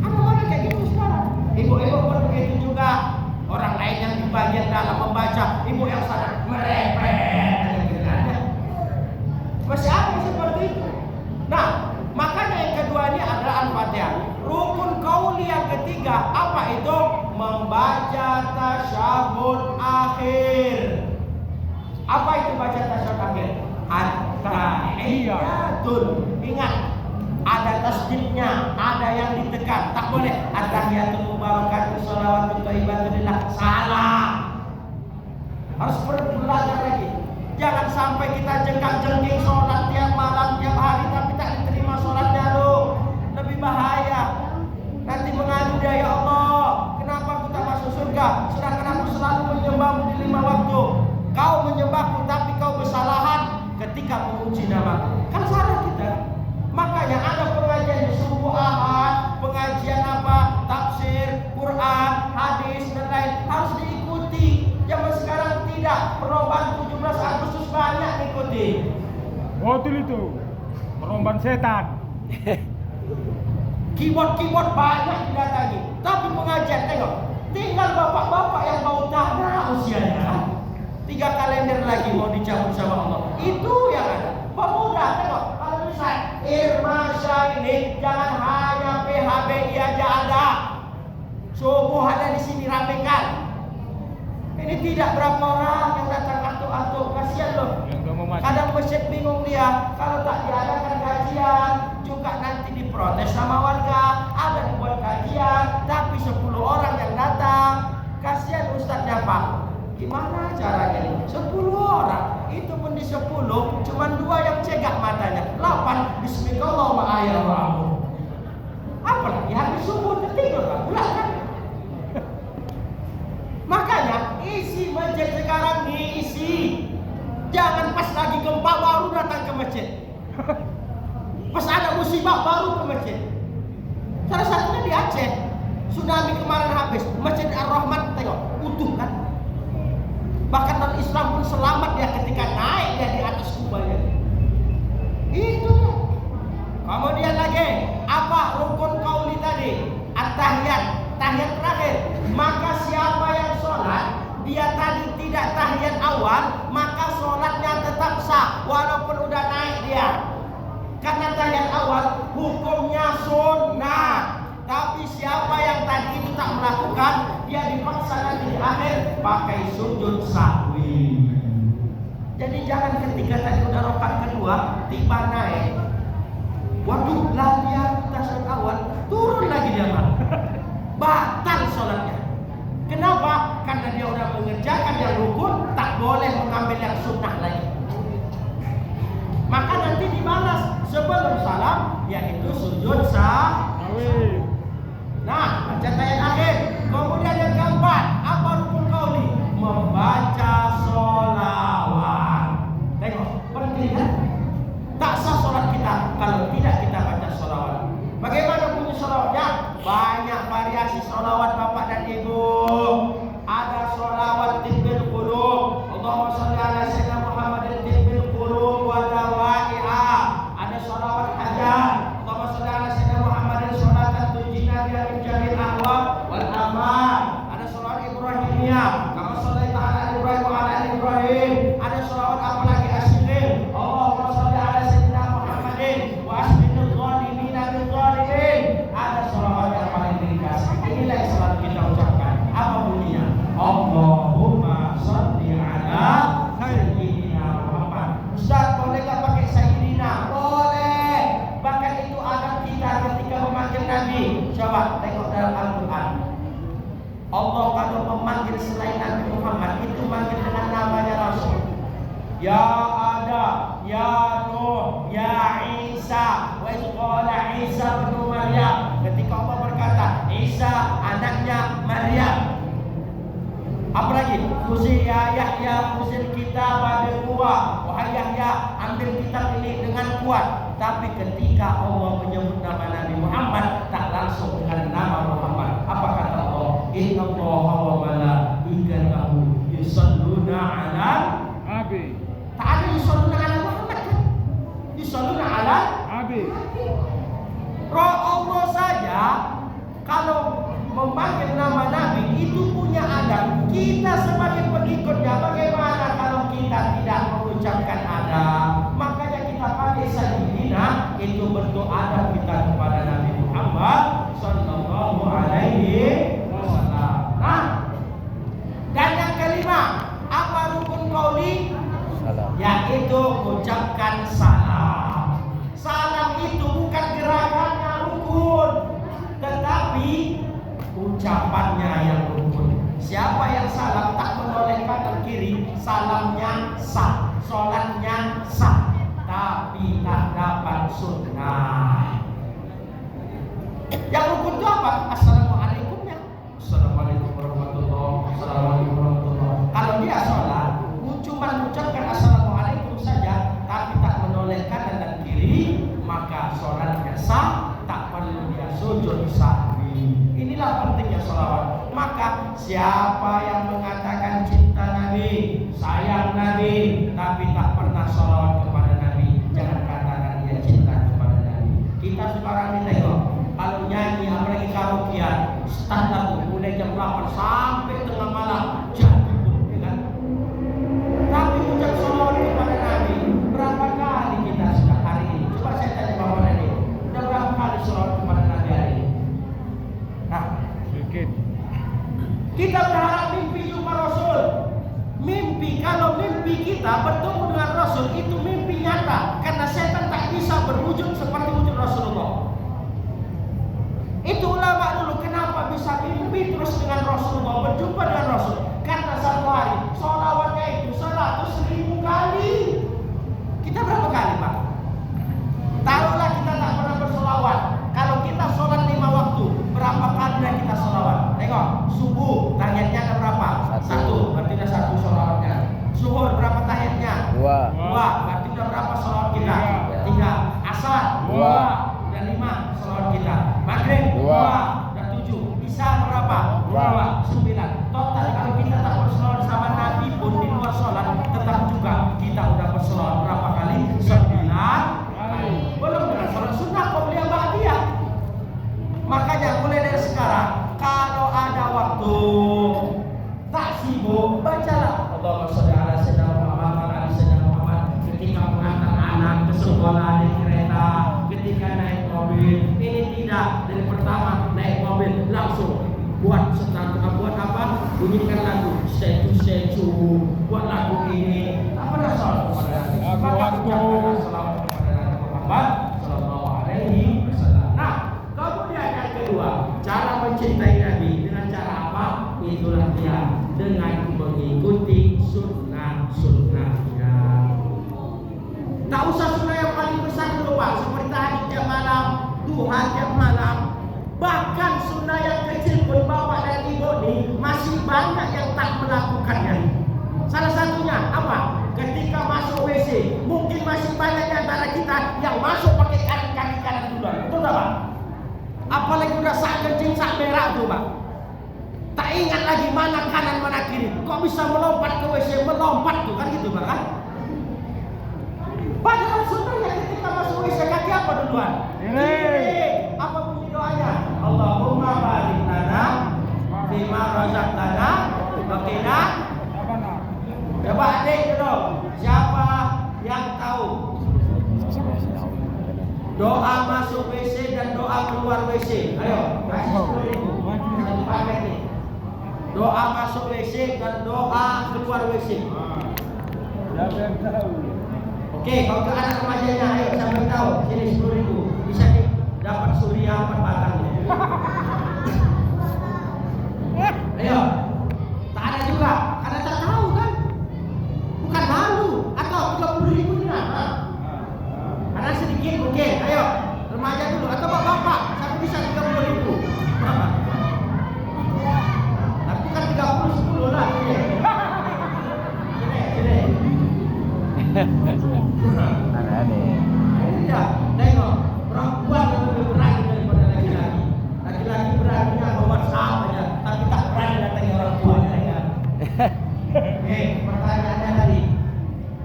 Ada orang kayak gitu sekarang. Ibu-ibu pun begitu juga. Orang lain yang di bagian dalam membaca, ibu yang sana merepet. Masih ada seperti itu. Nah, makanya yang kedua ini adalah Al-Fatihah. Rukun qauli yang ketiga apa itu? Membaca tasyahud akhir. Apa itu baca tasyahud akhir? At-tahiyyatul. Ingat, ada tasdidnya, ada yang ditekan. Tak boleh at-tahiyatul mubarakatuh shalawatut thayyibatulillah. Salah. Harus belajar lagi. Jangan sampai kita jengkang-jengking sholat tiap malam, tiap hari, tapi tak diterima sholatnya loh. Lebih bahaya. Nanti mengadu dia, ya Allah, kenapa aku tak masuk surga? Sedangkan aku selalu menyembahmu di 5 waktu. Kau menyembahku, tapi kau kesalahan ketika memuji nama. Kan salah kita. Makanya ada pengajian di subuh ahad, pengajian apa, tafsir, Quran, hadis, dan lain harus diikuti. Zaman sekarang tidak. Perlombaan 17 Agustus banyak ikuti. Betul itu. Perlombaan setan. Keyboard banyak didatangi. Tapi pengajian tengok, tinggal bapak-bapak yang mau tanah usianya. 3 kalender lagi mau dicabut sama Allah. Itu yang ada. Pemuda tengok, kalau misal Irma Syahini, jangan hanya PHBI aja ada. Subuh ada di sini, ramekan. Ini tidak berapa orang yang datang atuk-atuk, kasihan loh. Kadang masjid bingung dia, kalau tak diadakan kajian, juga nanti diprotes sama warga. Ada dibuat kajian, tapi 10 orang yang datang. Kasihan ustadznya Pak. Gimana caranya ini? 10 orang, itu pun di 10, cuma 2 yang cegak matanya. 8, bismillahirrahmanirrahim. Apalagi habis subuh tertidur Pak, pulang kan? Makanya isi masjid sekarang diisi. Jangan pas lagi gempa baru datang ke masjid. Pas ada musibah baru ke masjid. Salah satunya di Aceh. Tsunami kemarin habis. Masjid Ar-Rahman tengok utuh kan. Bahkan non Islam pun selamat dia ketika naik dia di atas kubahnya. Itu. Kemudian lagi apa rukun qauli tadi? At-tahiyat. Tahiyat terakhir. Maka siapa yang sholat dia tadi tidak tahiyat awal, maka sholatnya tetap sah walaupun udah naik dia. Karena tahiyat awal hukumnya sunnah. Tapi siapa yang tadi itu tak melakukan, dia dipaksa nanti di akhir pakai sujud sahwi. Jadi jangan ketika tadi udah rakaat kedua tiba naik, waduh lah dia tahiyat awal turun lagi dia mah. Batal sholatnya. Kenapa? Karena dia udah mengerjakan yang rukun, tak boleh mengambil yang sunnah lagi. Maka nanti dibalas sebelum salam, yaitu sujud sahwi. Nah, baca ayat akhir. Kemudian yang keempat, apa rukun qauli? Membaca sholawat. Tengok, penting kan? Tak sah sholat kita kalau tidak kita baca sholawat. Bagaimana bunyi sholawatnya? Banyak variasi sholawat Bapak dan Ibu. Ada sholawat tibbil qulub. Allahumma sholli ala sayyidina Muhammadin tibbil qulub wa dawaiha. Ada sholawat hajat. Allahumma sholli ala sayyidina Muhammadin sholatan tunjina biha min jami'il ahwa wal amal. Ada sholawat Ibrahimiyah. Kama shollaita ala Ibrahim wa ala ali Ibrahim. Ada sholawat apa lagi asyirin. Allahumma sholli ala sayyidina Muhammadin wa asbinil zalimina bil zalimin. Ada sholawat yang paling ringkas. Inilah yang selalu kita ucapkan. Apa bunyinya? Allahumma sholli ala sayyidina Muhammad. Ustaz, boleh nggak pakai sayyidina? Boleh. Bahkan itu adab kita ketika memanggil Nabi. Coba tengok dalam Al-Quran. Allah kalau memanggil selain Nabi Muhammad itu manggil dengan namanya Rasul. Ya Adam, Ya Nuh, Ya Isa, wa qala Isa bin Maryam. Ketika Allah berkata, Isa anaknya Maryam. Apalagi Khuzi ya Yahya Khuzil kitab bil quwa. Wahai Yahya, ambil kitab ini dengan kuat. Tapi ketika Allah menyebut nama Nabi Muhammad, tak langsung dengan nama Muhammad. Inna Allaha wa malaikatahu yusalluna 'alan Nabi. tak ada yusalluna 'ala Muhammad kan? Yusalluna 'ala Nabi. Roh Allah saja kalau memanggil nama Nabi itu punya adab. Kita sebagai pengikutnya bagaimana kalau kita tidak mengucapkan adab? Makanya kita pakai sayyidina, itu bentuk adab kita kepada Nabi Muhammad sallallahu alaihi wasallam. Nah, dan yang kelima, apa rukun qauli? Salam. Yaitu mengucapkan salam. Salam itu bukan gerakannya rukun, tetapi ucapannya yang rukun. Siapa yang salam tak menoleh kanan kiri, salamnya sah, sholatnya sah, tapi tak dapat sunnah. Yang rukun itu apa? Assalamualaikumnya. Assalamualaikum warahmatullahi wabarakatuh. Kalau dia sholat, cuma mengucapkan assalamualaikum saja, tapi tak menoleh kanan dan kiri, maka sholatnya sah, tak perlu dia sujud sahwi. Inilah pentingnya sholawat. Maka siapa yang mengatakan cinta Nabi, sayang Nabi, tapi tak pernah sholawat kepada Nabi, jangan katakan dia cinta kepada Nabi. Kita sekarang ini tengok, kalau nyanyi apalagi karaokean, standar tuh mulai jam 8 sampai tengah malam, jadi pun, ya kan? Tapi ucap sholawat kepada Nabi, berapa kali kita sudah hari ini? Coba saya tanya Bapak Nabi, sudah berapa kali sholawat kepada Nabi hari ini? Nah, Sedikit. kita berharap mimpi jumpa Rasul. Mimpi, kalau mimpi kita bertemu dengan Rasul, itu mimpi nyata. Karena setan tak bisa berwujud seperti wujud Rasulullah. Itu ulama dulu kenapa bisa mimpi terus dengan Rasulullah, berjumpa dengan Rasul. Karena satu hari sholawatnya itu 100.000 kali. Kita berapa kali Pak? Taruhlah kita tak pernah bersolawat. Kalau kita sholat 5 waktu, berapa kali dah kita sholawat? Tengok, subuh tahiyatnya ada berapa? 1, berarti dah 1 sholawatnya. Zuhur berapa tahiyatnya? 2. 2, berarti dah berapa sholawat kita? 3. Asar 2, 2. dan 5 sholawat kita. Maghrib 2, 2. dan 7. Isya berapa? 2, 9. Total kalau kita tak bersolawat sama Nabi pun di luar sholat, tetap juga kita udah bersolawat berapa kali? 9 kali. Belum dengan sholat sunnah qobliyah ba'diyah. Makanya mulai dari sekarang, kalau ada waktu tak sibuk, bacalah Allahumma sholli ala sayyidina Muhammad wa ala sayyidina Muhammad. Ketika mengantar anak ke sekolah di kereta, ketika naik mobil, ini tidak dari pertama naik mobil langsung buat buat apa? Bunyikan lagu statue, buat lagu ini. Apa dah salah kepada Nabi? Maka ucapkan salawat kepada Nabi Muhammad sallallahu alaihi wasallam. Nah, kemudian yang kedua, cara mencintai Nabi dengan cara apa? Itulah dia, dengan mengikuti sunnah-sunnahnya. Tak usah sunnah yang paling besar dulu Pak, seperti tahajud tiap malam, duha tiap malam. Bahkan sunnah yang kecil pun bapak dan ibu ini masih banyak yang tak melakukannya. Salah satunya apa? Ketika masuk WC, mungkin masih banyak di antara kita yang masuk pakai kaki kanan duluan. Betul tak Pak? Apalagi udah sak kencing sak berak tuh Pak. Tak ingat lagi mana kanan mana kiri. Kok bisa melompat ke WC, melompat tuh kan gitu Pak kan? Padahal sunnahnya ketika masuk WC kaki apa duluan? Kiri. Apa bunyi doanya? Allahumma barik lana fima razaqtana wa qina. Coba adik dulu, siapa yang tahu doa masuk WC dan doa keluar WC? Ayo, kasih 10.000 satu paket nih. Doa masuk WC dan doa keluar WC. Siapa yang tahu? Oke, kalau ke anak remajanya, ayo siapa yang tahu? Sini 10.000 bisa dapat surya 4 batang. Ayo, tak ada juga, karena tak tahu kan? Bukan malu atau 30.000 nah. Karena sedikit mungkin. Ayo, remaja dulu atau bapak sampai bisa 30.000. Tapi kan 30 10 lah. Sini. Aneh-aneh. Ya, tengok perempuan yang lebih berani daripada laki-laki. Pertanyaannya tadi,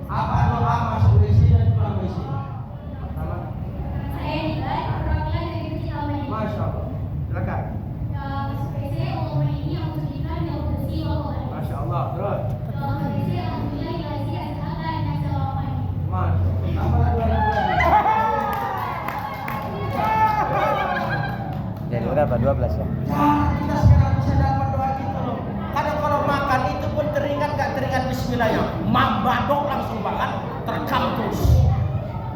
apa doa masuk WC dan keluar WC? Pertama. Saya nilai perwakilan dari Masjid Al-Madinah. Masya Allah. Silakan. Masuk WC, Allahumma inni a'udzubika min al-khubuthi wal khaba'ith. Masya Allah. Terus. Masuk WC, alhamdulillah ilahi as'alaka an nas'alaka. Masya Allah. Apa lagi? Jadi berapa? 12 ya? Kita sekarang bisa dapat doa gitu loh. Kadang kalau makan itu pun teringat bismillahnya. Mambadok langsung banget terkampus.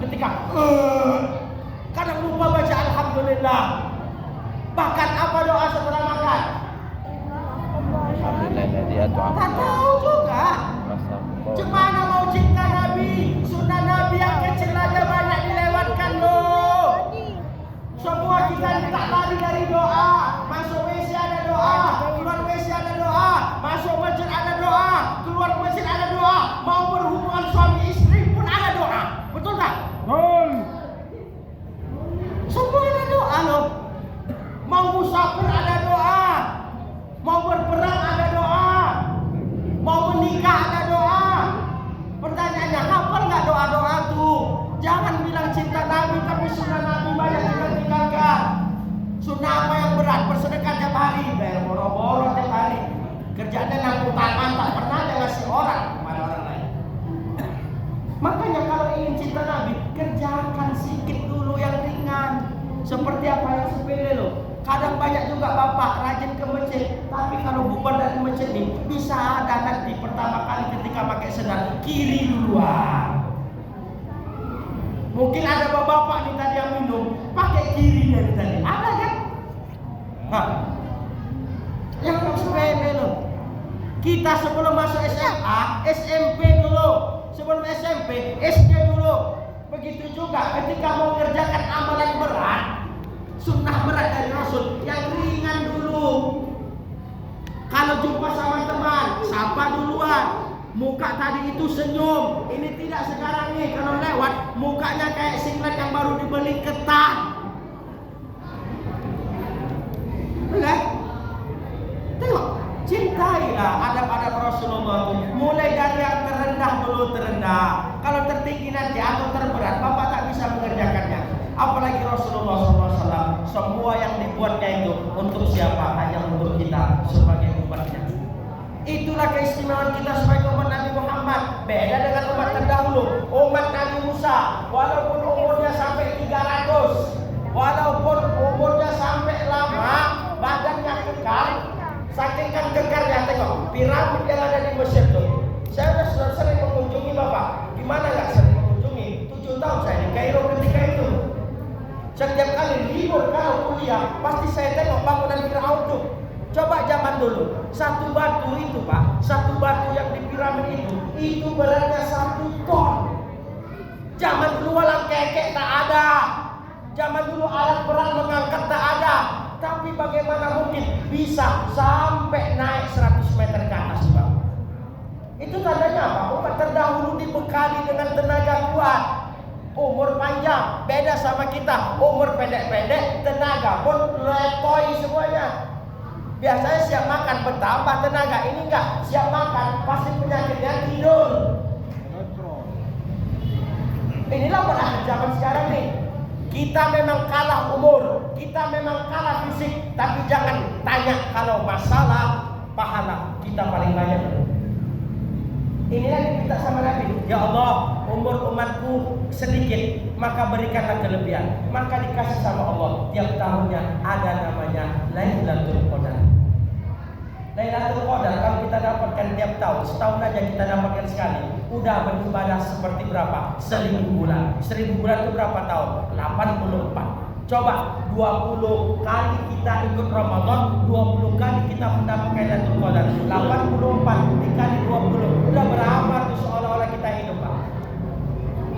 Ketika kadang lupa baca alhamdulillah. Bahkan apa doa setelah makan? Alhamdulillah jadi atau Tak tahu juga. Cemana mau cinta Nabi, sunnah Nabi yang kecil aja banyak dilewatkan loh. Semua kita tak lari dari doa. Masuk WC ada doa, keluar WC ada doa, masuk masjid ada doa, keluar masjid ada doa, mau berhubungan suami istri pun ada doa. Betul tak? Betul. Semua ada doa loh. Mau musafir ada doa, mau berperang ada doa, mau menikah ada doa. Pertanyaannya, hafal nggak doa-doa tuh? Jangan bilang cinta Nabi tapi sunnah Nabi banyak kita tinggalkan. Sunnah apa yang berat? Bersedekah tiap hari, bayar boro-boro tiap hari. Kerjanya nanggung tangan, tak pernah dia ngasih orang kepada orang lain. Makanya kalau ingin cinta Nabi, kerjakan sedikit dulu yang ringan. Seperti apa yang sepele loh. Kadang banyak juga bapak rajin ke masjid, tapi kalau bubar dari masjid nih bisa ada nanti pertama kali ketika pakai sendal kiri duluan. Mungkin ada bapak nih tadi yang minum pakai kiri dari tadi, ada kan? Nah, yang sepele loh. Kita sebelum masuk SMA, SMP dulu. Sebelum SMP, SD dulu. Begitu juga ketika mau mengerjakan amalan berat, sunnah berat dari Rasul, yang ringan dulu. Kalau jumpa sama teman, sapa duluan. Muka tadi itu senyum. Ini tidak sekarang nih, kalau lewat mukanya kayak singlet yang baru dibeli ketat. Lihat, tengok, cintailah adab-adab Rasulullah. Mulai dari yang terendah dulu terendah. Kalau tertinggi nanti atau terberat, Bapak tak bisa mengerjakannya. Apalagi Rasulullah SAW, semua yang dibuatnya itu untuk siapa? Hanya untuk kita sebagai umatnya. Itulah keistimewaan kita sebagai umat Nabi Muhammad. Beda dengan umat terdahulu, umat Nabi Musa. Walaupun umurnya sampai 300, walaupun umurnya sampai lama, badannya kekal. Saking kan kekarnya, tengok piramid yang ada di Mesir tuh. Saya sudah sering mengunjungi Bapak. Gimana nggak sering mengunjungi? 7 tahun saya di Kairo ketika itu. Setiap kali libur kalau kuliah, pasti saya tengok bangunan Firaun tuh. Coba zaman dulu, satu batu itu Pak, satu batu yang di piramid itu beratnya 1 ton. Zaman dulu walang kekek tak ada. Zaman dulu alat berat mengangkat tak ada. Tapi bagaimana mungkin bisa sampai naik 100 meter ke atas Pak? Itu tandanya apa? Umat terdahulu dibekali dengan tenaga kuat. Umur panjang, beda sama kita. Umur pendek-pendek, tenaga pun letoi semuanya. Biasanya siap makan bertambah tenaga, ini enggak. Siap makan, pasti penyakitnya tidur. Inilah berakhir zaman sekarang nih. Kita memang kalah umur, kita memang kalah fisik, tapi jangan tanya kalau masalah pahala kita paling banyak. Inilah yang kita sama Nabi. Ya Allah, umur umatku sedikit, maka berikanlah kelebihan. Maka dikasih sama Allah. Tiap tahunnya ada namanya Lailatul Qadar. Lailatul Qadar kalau kita dapatkan tiap tahun, setahun aja kita dapatkan sekali. Udah beribadah seperti berapa? 1000 bulan. 1000 bulan itu berapa tahun? 84. Coba 20 kali kita ikut Ramadan, 20 kali kita mendapatkan Lailatul Qadar. 84 dikali 20, udah berapa tuh seolah-olah kita hidup Pak?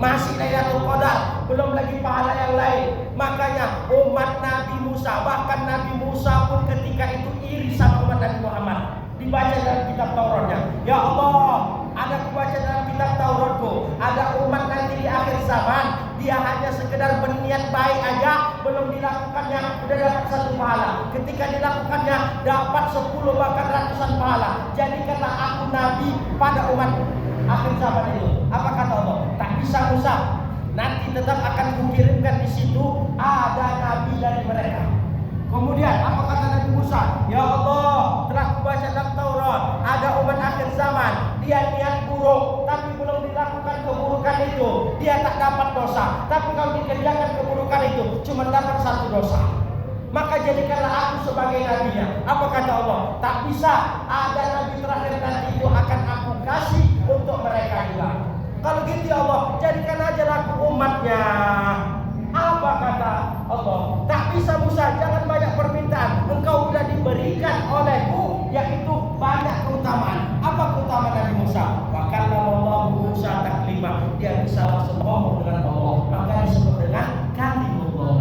Masih Lailatul Qadar, belum lagi pahala yang lain. Makanya umat Nabi Musa, bahkan Nabi Musa pun ketika itu iri sama umat Nabi Muhammad. Dibaca dalam kitab Tauratnya, ya Allah, ada kubaca dalam kitab Tauratku, ada umat nanti di akhir zaman, dia hanya sekedar berniat baik aja, belum dilakukannya udah dapat 1 pahala. Ketika dilakukannya dapat 10 bahkan ratusan pahala. Jadi kata aku nabi pada umat akhir zaman itu. Apa kata Allah? Tak bisa Musa. Nanti tetap akan kukirimkan di situ ada nabi dari mereka. Kemudian apa kata Nabi Musa? Ya Allah, telah kubaca dalam Taurat ada umat akhir zaman, dia niat buruk tapi belum dilakukan keburukan itu, dia tak dapat dosa. Tapi kalau dikerjakan keburukan itu cuma dapat 1 dosa. Maka jadikanlah aku sebagai nabinya. Apa kata Allah? Tak bisa, ada nabi terakhir nanti itu akan aku kasih untuk mereka juga. Kalau gitu ya Allah, jadikan aja aku umatnya. Apa kata Allah? Tak bisa Musa, jangan banyak permintaan. Engkau sudah diberikan olehku, yaitu banyak keutamaan. Apa keutamaan Nabi Musa? Bahkan Allah Musa taklima, dia bisa langsung ngomong dengan Allah. Maka disebut dengan kalimullah.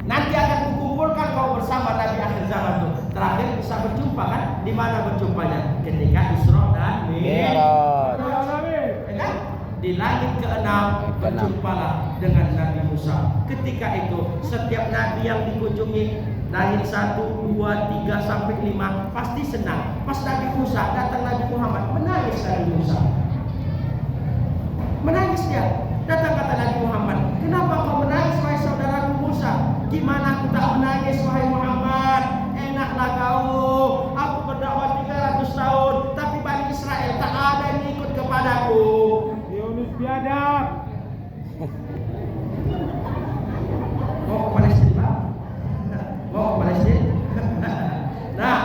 Nanti akan kukumpulkan kau bersama Nabi akhir zaman itu. Terakhir bisa berjumpa kan? Di mana berjumpanya? Ketika Isra dan Mi'raj. Kan? Di langit ke-6 berjumpalah dengan Nabi Musa. Ketika itu setiap nabi yang dikunjungi langit 1, 2, 3 sampai 5 pasti senang. Pas Nabi Musa datang Nabi Muhammad, menangis Nabi Musa. Menangis dia. Datang kata Nabi Muhammad, kenapa kau menangis wahai saudaraku Musa? Gimana aku tak menangis wahai Muhammad? Enaklah kau. Aku berdakwah 300 tahun, tapi Bani Israel tak ada yang ikut kepadaku. Yunus biadab. Mau ke Palestina? Mau ke Palestina? Nah,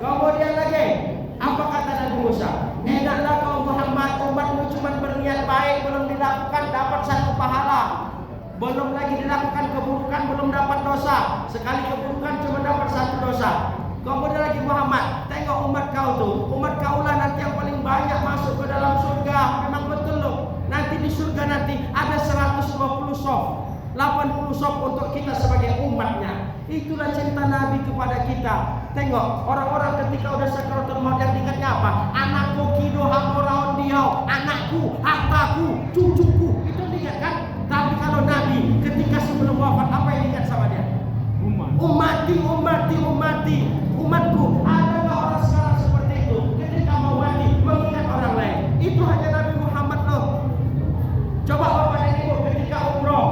kemudian lagi, apa kata Nabi Musa? Enaklah kau Muhammad, umatmu cuma berniat baik, belum dilakukan dapat 1 pahala. Belum lagi dilakukan keburukan, belum dapat dosa. Sekali keburukan cuma dapat 1 dosa. Kemudian lagi Muhammad, tengok umat kau tuh. Umat kau lah nanti yang paling banyak masuk ke dalam surga. Memang betul loh. Nanti di surga nanti ada 150 sof, 80 sof untuk kita sebagai umatnya. Itulah cinta Nabi kepada kita. Tengok orang-orang ketika udah sakaratul maut yang diingatnya apa? Anakku kido hamoraon diau, anakku, hartaku, cucuku. Itu diingat kan? Tapi kalau Nabi ketika sebelum wafat apa yang diingat sama dia? Ummati, ummati, ummati, umatku. Ada nggak orang sekarang seperti itu? Ketika mau mati mengingat orang lain. Itu hanya Nabi Muhammad loh. Coba Bapak dan Ibu ketika umroh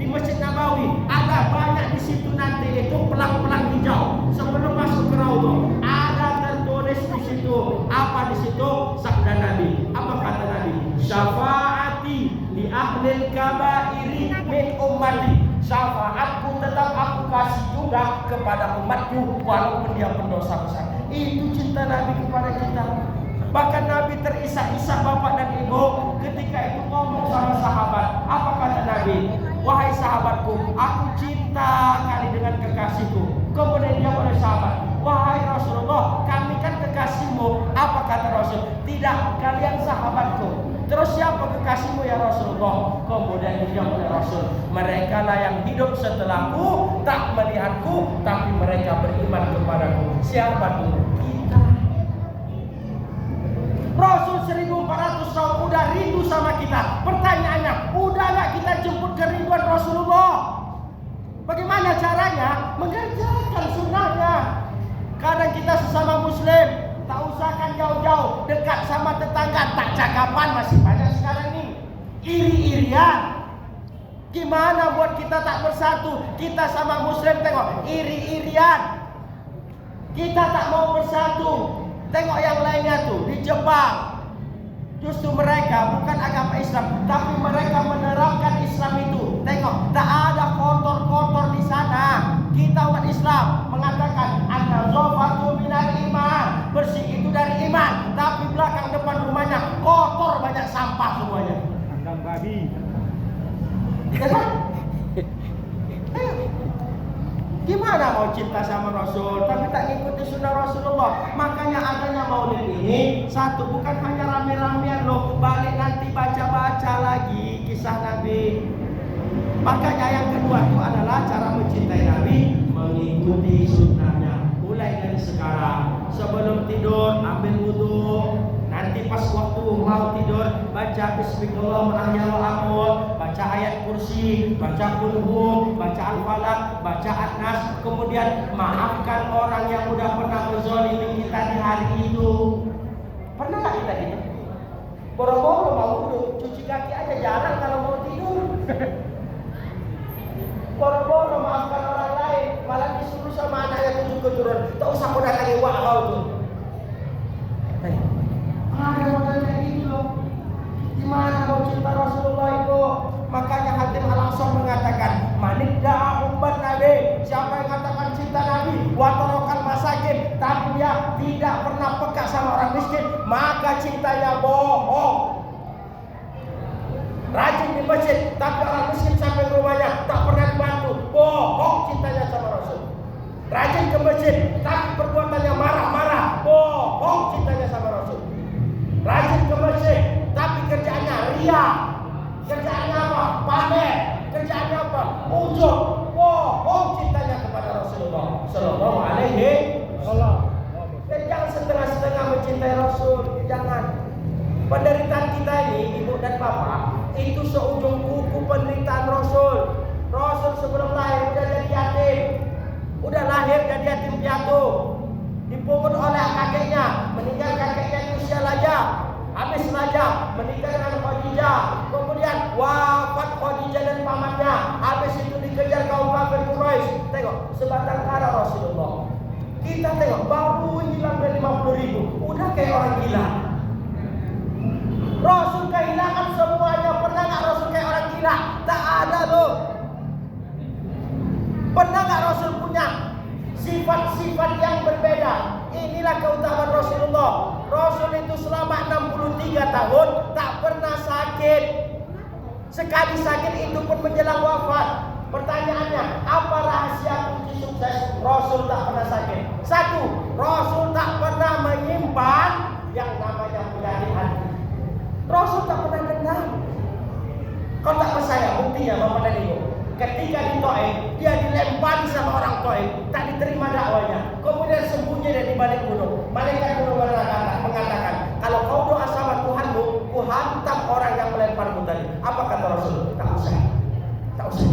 di Masjid Nabawi, ada banyak di situ nanti itu pelang-pelang hijau sebelum masuk ke Raudhah. Ada tertulis di situ apa di situ? Sabda Nabi. Apa kata Nabi? Syafaati li ahlil kabairi min ummati. Syafaatku tetap aku kasih juga kepada umatku walaupun dia pendosa besar. Itu cinta Nabi kepada kita. Bahkan Nabi terisak-isak Bapak dan Ibu ketika itu ngomong sama sahabat. Apa kata Nabi? Wahai sahabatku, aku cinta kali dengan kekasihku. Kemudian dia oleh sahabat, wahai Rasulullah, kami kan kekasihmu. Apa kata Rasul? Tidak, kalian sahabatku. Terus siapa kekasihmu ya Rasulullah? Kemudian dijawab oleh Rasul, mereka lah yang hidup setelahku, tak melihatku, tapi mereka beriman kepadaku. Siapa itu? Kita. Rasul 1400 tahun udah rindu sama kita. Pertanyaannya, udah gak kita jemput kerinduan Rasulullah? Bagaimana caranya? Mengerjakan sunnahnya. Kadang kita sesama muslim tak usahkan jauh-jauh, dekat sama tetangga, tak cakapan masih banyak sekarang ini. Iri-irian. Gimana buat kita tak bersatu? Kita sama muslim tengok, iri-irian. Kita tak mau bersatu. Tengok yang lainnya tuh di Jepang. Justru mereka bukan agama Islam, tapi mereka menerapkan Islam itu. Tengok, tak ada kotor-kotor di sana. Kita umat Islam mengatakan an-nazafatu minal iman, bersih itu dari iman. Tapi belakang depan rumahnya kotor, banyak sampah semuanya. Kandang babi. Ya kan? Gimana mau cinta sama Rasul tapi tak ngikuti sunnah Rasulullah? Makanya adanya maulid ini satu, bukan hanya rame-ramean loh, balik nanti baca-baca lagi kisah Nabi. Makanya yang kedua itu adalah cara mencintai Nabi, mengikuti sunnahnya. Mulai dari sekarang, sebelum tidur ambil wudhu. Nanti pas waktu mau tidur baca Bismillahirrahmanirrahim, baca ayat kursi, baca qul, baca al-falaq, baca an-nas, kemudian maafkan orang yang udah pernah menzalimi kita di hari itu. Pernah nggak kita gitu? Boro-boro mau duduk, cuci kaki aja jarang kalau mau tidur. Boro-boro maafkan orang lain, malah disuruh sama anaknya tujuh keturunan. Tak usah kau datangi wak kau tuh. Ada model kayak gitu loh. Gimana kau cinta Rasulullah itu? Makanya Hatim Al-Asam mengatakan, manidda ummat Nabi, siapa yang mengatakan cinta Nabi, watarokal masakin, tapi dia tidak pernah peka sama orang miskin, maka cintanya bohong. Rajin di masjid, tapi orang miskin sampai ke rumahnya tak pernah dibantu, bohong cintanya sama Rasul. Rajin ke masjid, tapi perbuatannya marah-marah, bohong cintanya sama Rasul. Rajin ke masjid, tapi kerjaannya ria. Kerjaannya apa? Pamer. Kerjaannya apa? Ujub. Bohong cintanya kepada Rasulullah Sallallahu Alaihi Wasallam. Dan jangan setengah-setengah mencintai Rasul. Jangan. Penderitaan kita ini, ibu dan bapak, itu seujung kuku penderitaan Rasul. Rasul sebelum lahir udah jadi yatim. Udah lahir jadi yatim piatu. Dipungut oleh kakeknya, meninggal kakeknya di usia lajang. Habis lajang, menikah dengan Khadijah. Kemudian wafat Khadijah dan pamannya. Habis itu dikejar kaum kafir Quraisy. Tengok, sebatang kara Rasulullah. Kita tengok, baru hilang dari 50.000. Udah kayak orang gila. Rasul kehilangan semuanya. Pernah nggak Rasul kayak orang gila? Tak ada loh. Pernah nggak Rasul punya sifat-sifat yang berbeda? Inilah keutamaan Rasulullah. Rasul itu selama 63 tahun tak pernah sakit. Sekali sakit itu pun menjelang wafat. Pertanyaannya, apa rahasia kunci sukses Rasul tak pernah sakit? Satu, Rasul tak pernah menyimpan yang namanya penyakit hati. Rasul tak pernah dendam. Kau tak percaya buktinya Bapak dan Ibu. Ketika di Taif, dia dilempari sama orang Taif, tak diterima dakwanya. Kemudian sembunyi dari balik gunung. Malaikat gunung mengatakan, kalau kau doa sama Tuhanmu, ku hantam orang yang melemparmu tadi. Apa kata Rasul? Tak usah. Tak usah.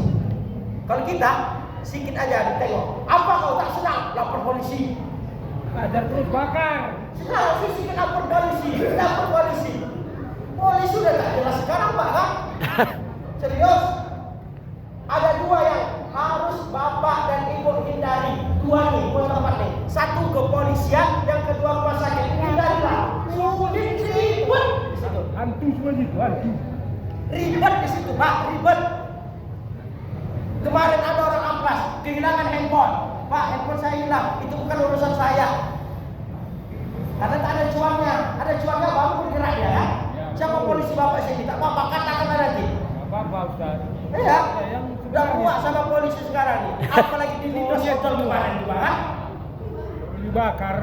Kalau kita, sikit aja ditengok. Apa kau tak senang? Lapor polisi. Ajar terus bakar. Senang sih sikit lapor polisi. Lapor polisi. Polisi sudah tak jelas sekarang Pak kan? Serius? Ada dua yang harus bapak dan ibu hindari. Dua nih, dua tempat nih. Satu kepolisian, yang kedua rumah sakit. Hindarilah. Sulit ribet di situ. Hantu semua gitu, hantu. Ribet di situ, Pak, ribet. Kemarin ada orang amplas kehilangan handphone. Pak, handphone saya hilang. Itu bukan urusan saya. Karena tak ada cuannya. Ada cuannya baru bergerak ya. Kan? Siapa polisi bapak sini? Tak apa, katakan nanti. Apa Ustaz? Iya. Udah kuat sama polisi sekarang nih. Apalagi di Lintas Hotel kemarin juga kan? Dibakar.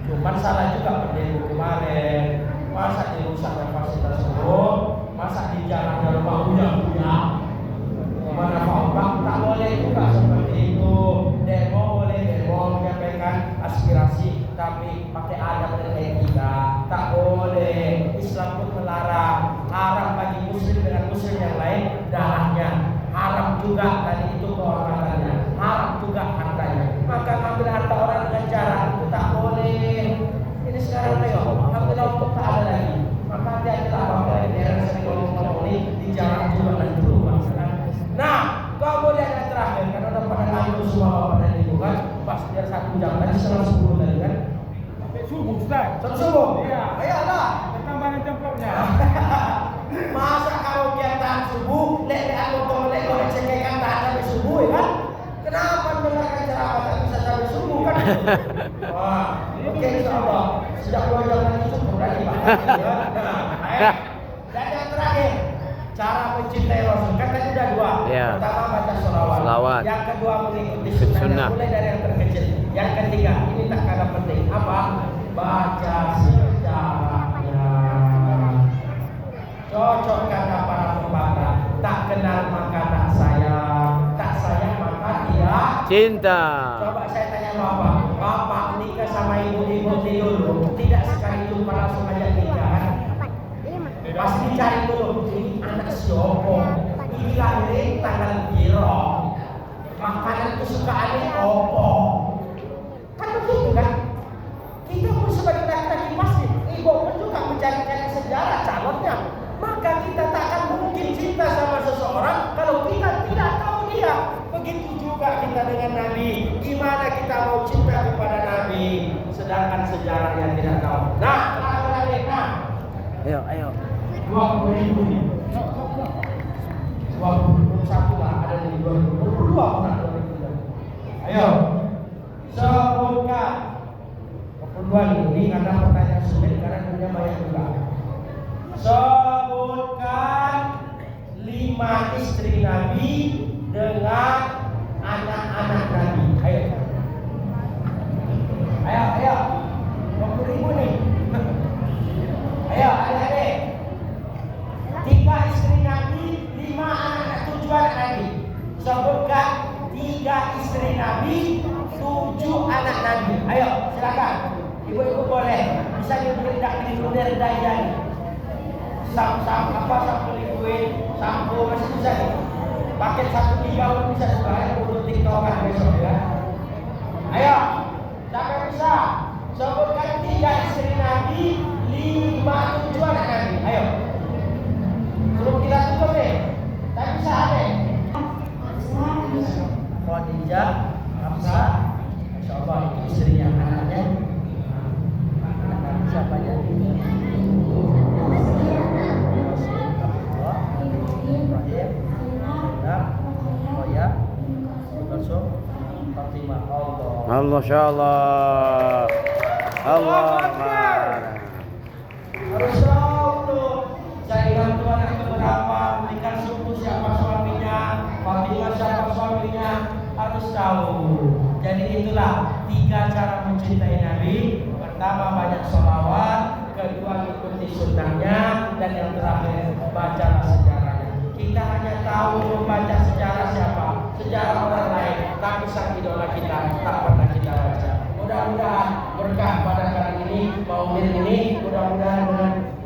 Cuman salah juga pendemo kemarin. Masa dirusakkan fasilitas umum, masa di jalan rumah uya-uya. Mana Pak tak boleh juga seperti itu. Demo boleh demo menyampaikan aspirasi, tapi pakai adab dan etika. Tak boleh. Islam pun melarang. Haram bagi muslim dengan muslim yang lain darahnya. Haram juga tadi itu kehormatannya. Haram juga hartanya. Maka ambil harta orang dengan cara itu tak boleh. Ini sekarang tengok, alhamdulillah untuk tak ada lagi. Maka hati-hatilah bapak di daerah sering ngomong ini di jalan juga dan berubah. Nah, kemudian yang terakhir, karena udah pada ngantuk semua bapak dan ibu kan, pas dia 1 jam tadi 10 tadi kan. Sampai subuh Ustaz. Sampai subuh? Iya. Iyalah. Tambahan temploknya. Masa kalau dia tahan subuh, lelean potong lele cekekan tahan sampai subuh ya kan? Kenapa mendengarkan ceramah tak bisa sampai subuh kan? Wah, oke insyaallah. Sejak 2 jam lagi cukup berarti Pak. Dan yang terakhir, cara mencintai Rasul. Kan tadi udah 2. Ya. Pertama baca sholawat. Yang kedua mengikuti sunnah. Mulai dari yang terkecil. Yang ketiga, ini tak kalah penting. Apa? Baca sejarahnya. Cocok kata para pembaca. Tak kenal maka tak sayang. Tak sayang maka tidak Cinta. Coba saya tanya bapak. Bapak nikah sama ibu-ibu dulu. Tidak sekali jumpa langsung aja nikah kan? Pasti dicari dulu, ini anak siapa? Ini lahir tanggal piro? Makanan kesukaannya apa? Kan begitu kan? Kita pun sebagai laki-laki pasti, ibu pun juga mencari sejarah calonnya. Maka kita tak akan mungkin cinta sama seseorang kalau kita tidak tahu dia. Begitu juga kita dengan Nabi. Gimana kita mau cinta kepada Nabi sedangkan sejarahnya tidak tahu? Nah, Ayo. 20.000 nih. 21 lah, ada di 22 pernah. Ayo, sebutkan. Keperluan ini karena pertanyaan sulit karena punya banyak juga. Sebutkan 5 istri Nabi dengan anak-anak Nabi. Ayo. 20.000 nih. Ayo, adik-adik. 3 istri Nabi, 5 anak, 7 anak Nabi. Sebutkan 3 istri Nabi, 7 anak Nabi. Ayo, silakan. Ibu-ibu boleh. Bisa diberi daya. Sampo liquid, sampo masih bisa. Paket 1 pun bisa sebagai untuk TikTokan besok ya. Ayo, siapa bisa? Sebutkan 3 istri Nabi, 5, 7 anak Nabi. Ayo. Sebelum kita tutup deh. Tak bisa deh. Khadijah, Hamzah, Masya Allah itu istrinya, anaknya. Anak Nabi siapa aja? Ibrahim, Roya, Rasul, Fatimah. Allah Allah. Harus tahu saya Tuhan yang keberapa, berikan suku siapa suaminya, Fatimah siapa suaminya, harus tahu. Jadi itulah 3 cara mencintai Nabi. Pertama banyak sholawat, kedua ikuti sunnahnya, dan yang terakhir bacalah sejarahnya. Kita hanya tahu membaca sejarah siapa, sejarah orang lain, tapi sang idola kita tak pernah kita baca. Mudah-mudahan berkah pada kali ini, maulid ini, mudah-mudahan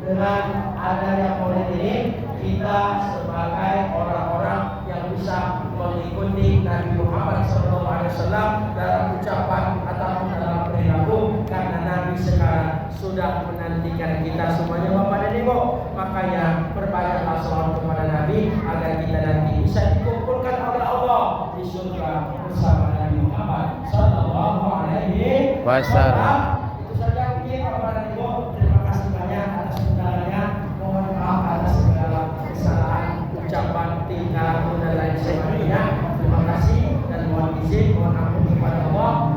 dengan adanya maulid ini kita sebagai orang-orang yang bisa mengikuti Nabi Muhammad SAW dalam ucapan ataupun dalam perilaku, karena Nabi sekarang sudah menantikan kita semuanya Bapak dan Ibu. Makanya perbanyaklah salawat kepada Nabi agar kita nanti bisa dikumpulkan oleh Allah di surga bersama Nabi Muhammad SAW. Itu saja mungkin Bapak dan Ibu. Terima kasih banyak atas undangannya. Mohon maaf atas segala kesalahan ucapan, tingkah laku dan lain sebagainya. Terima kasih dan mohon izin, mohon ampun kepada Allah.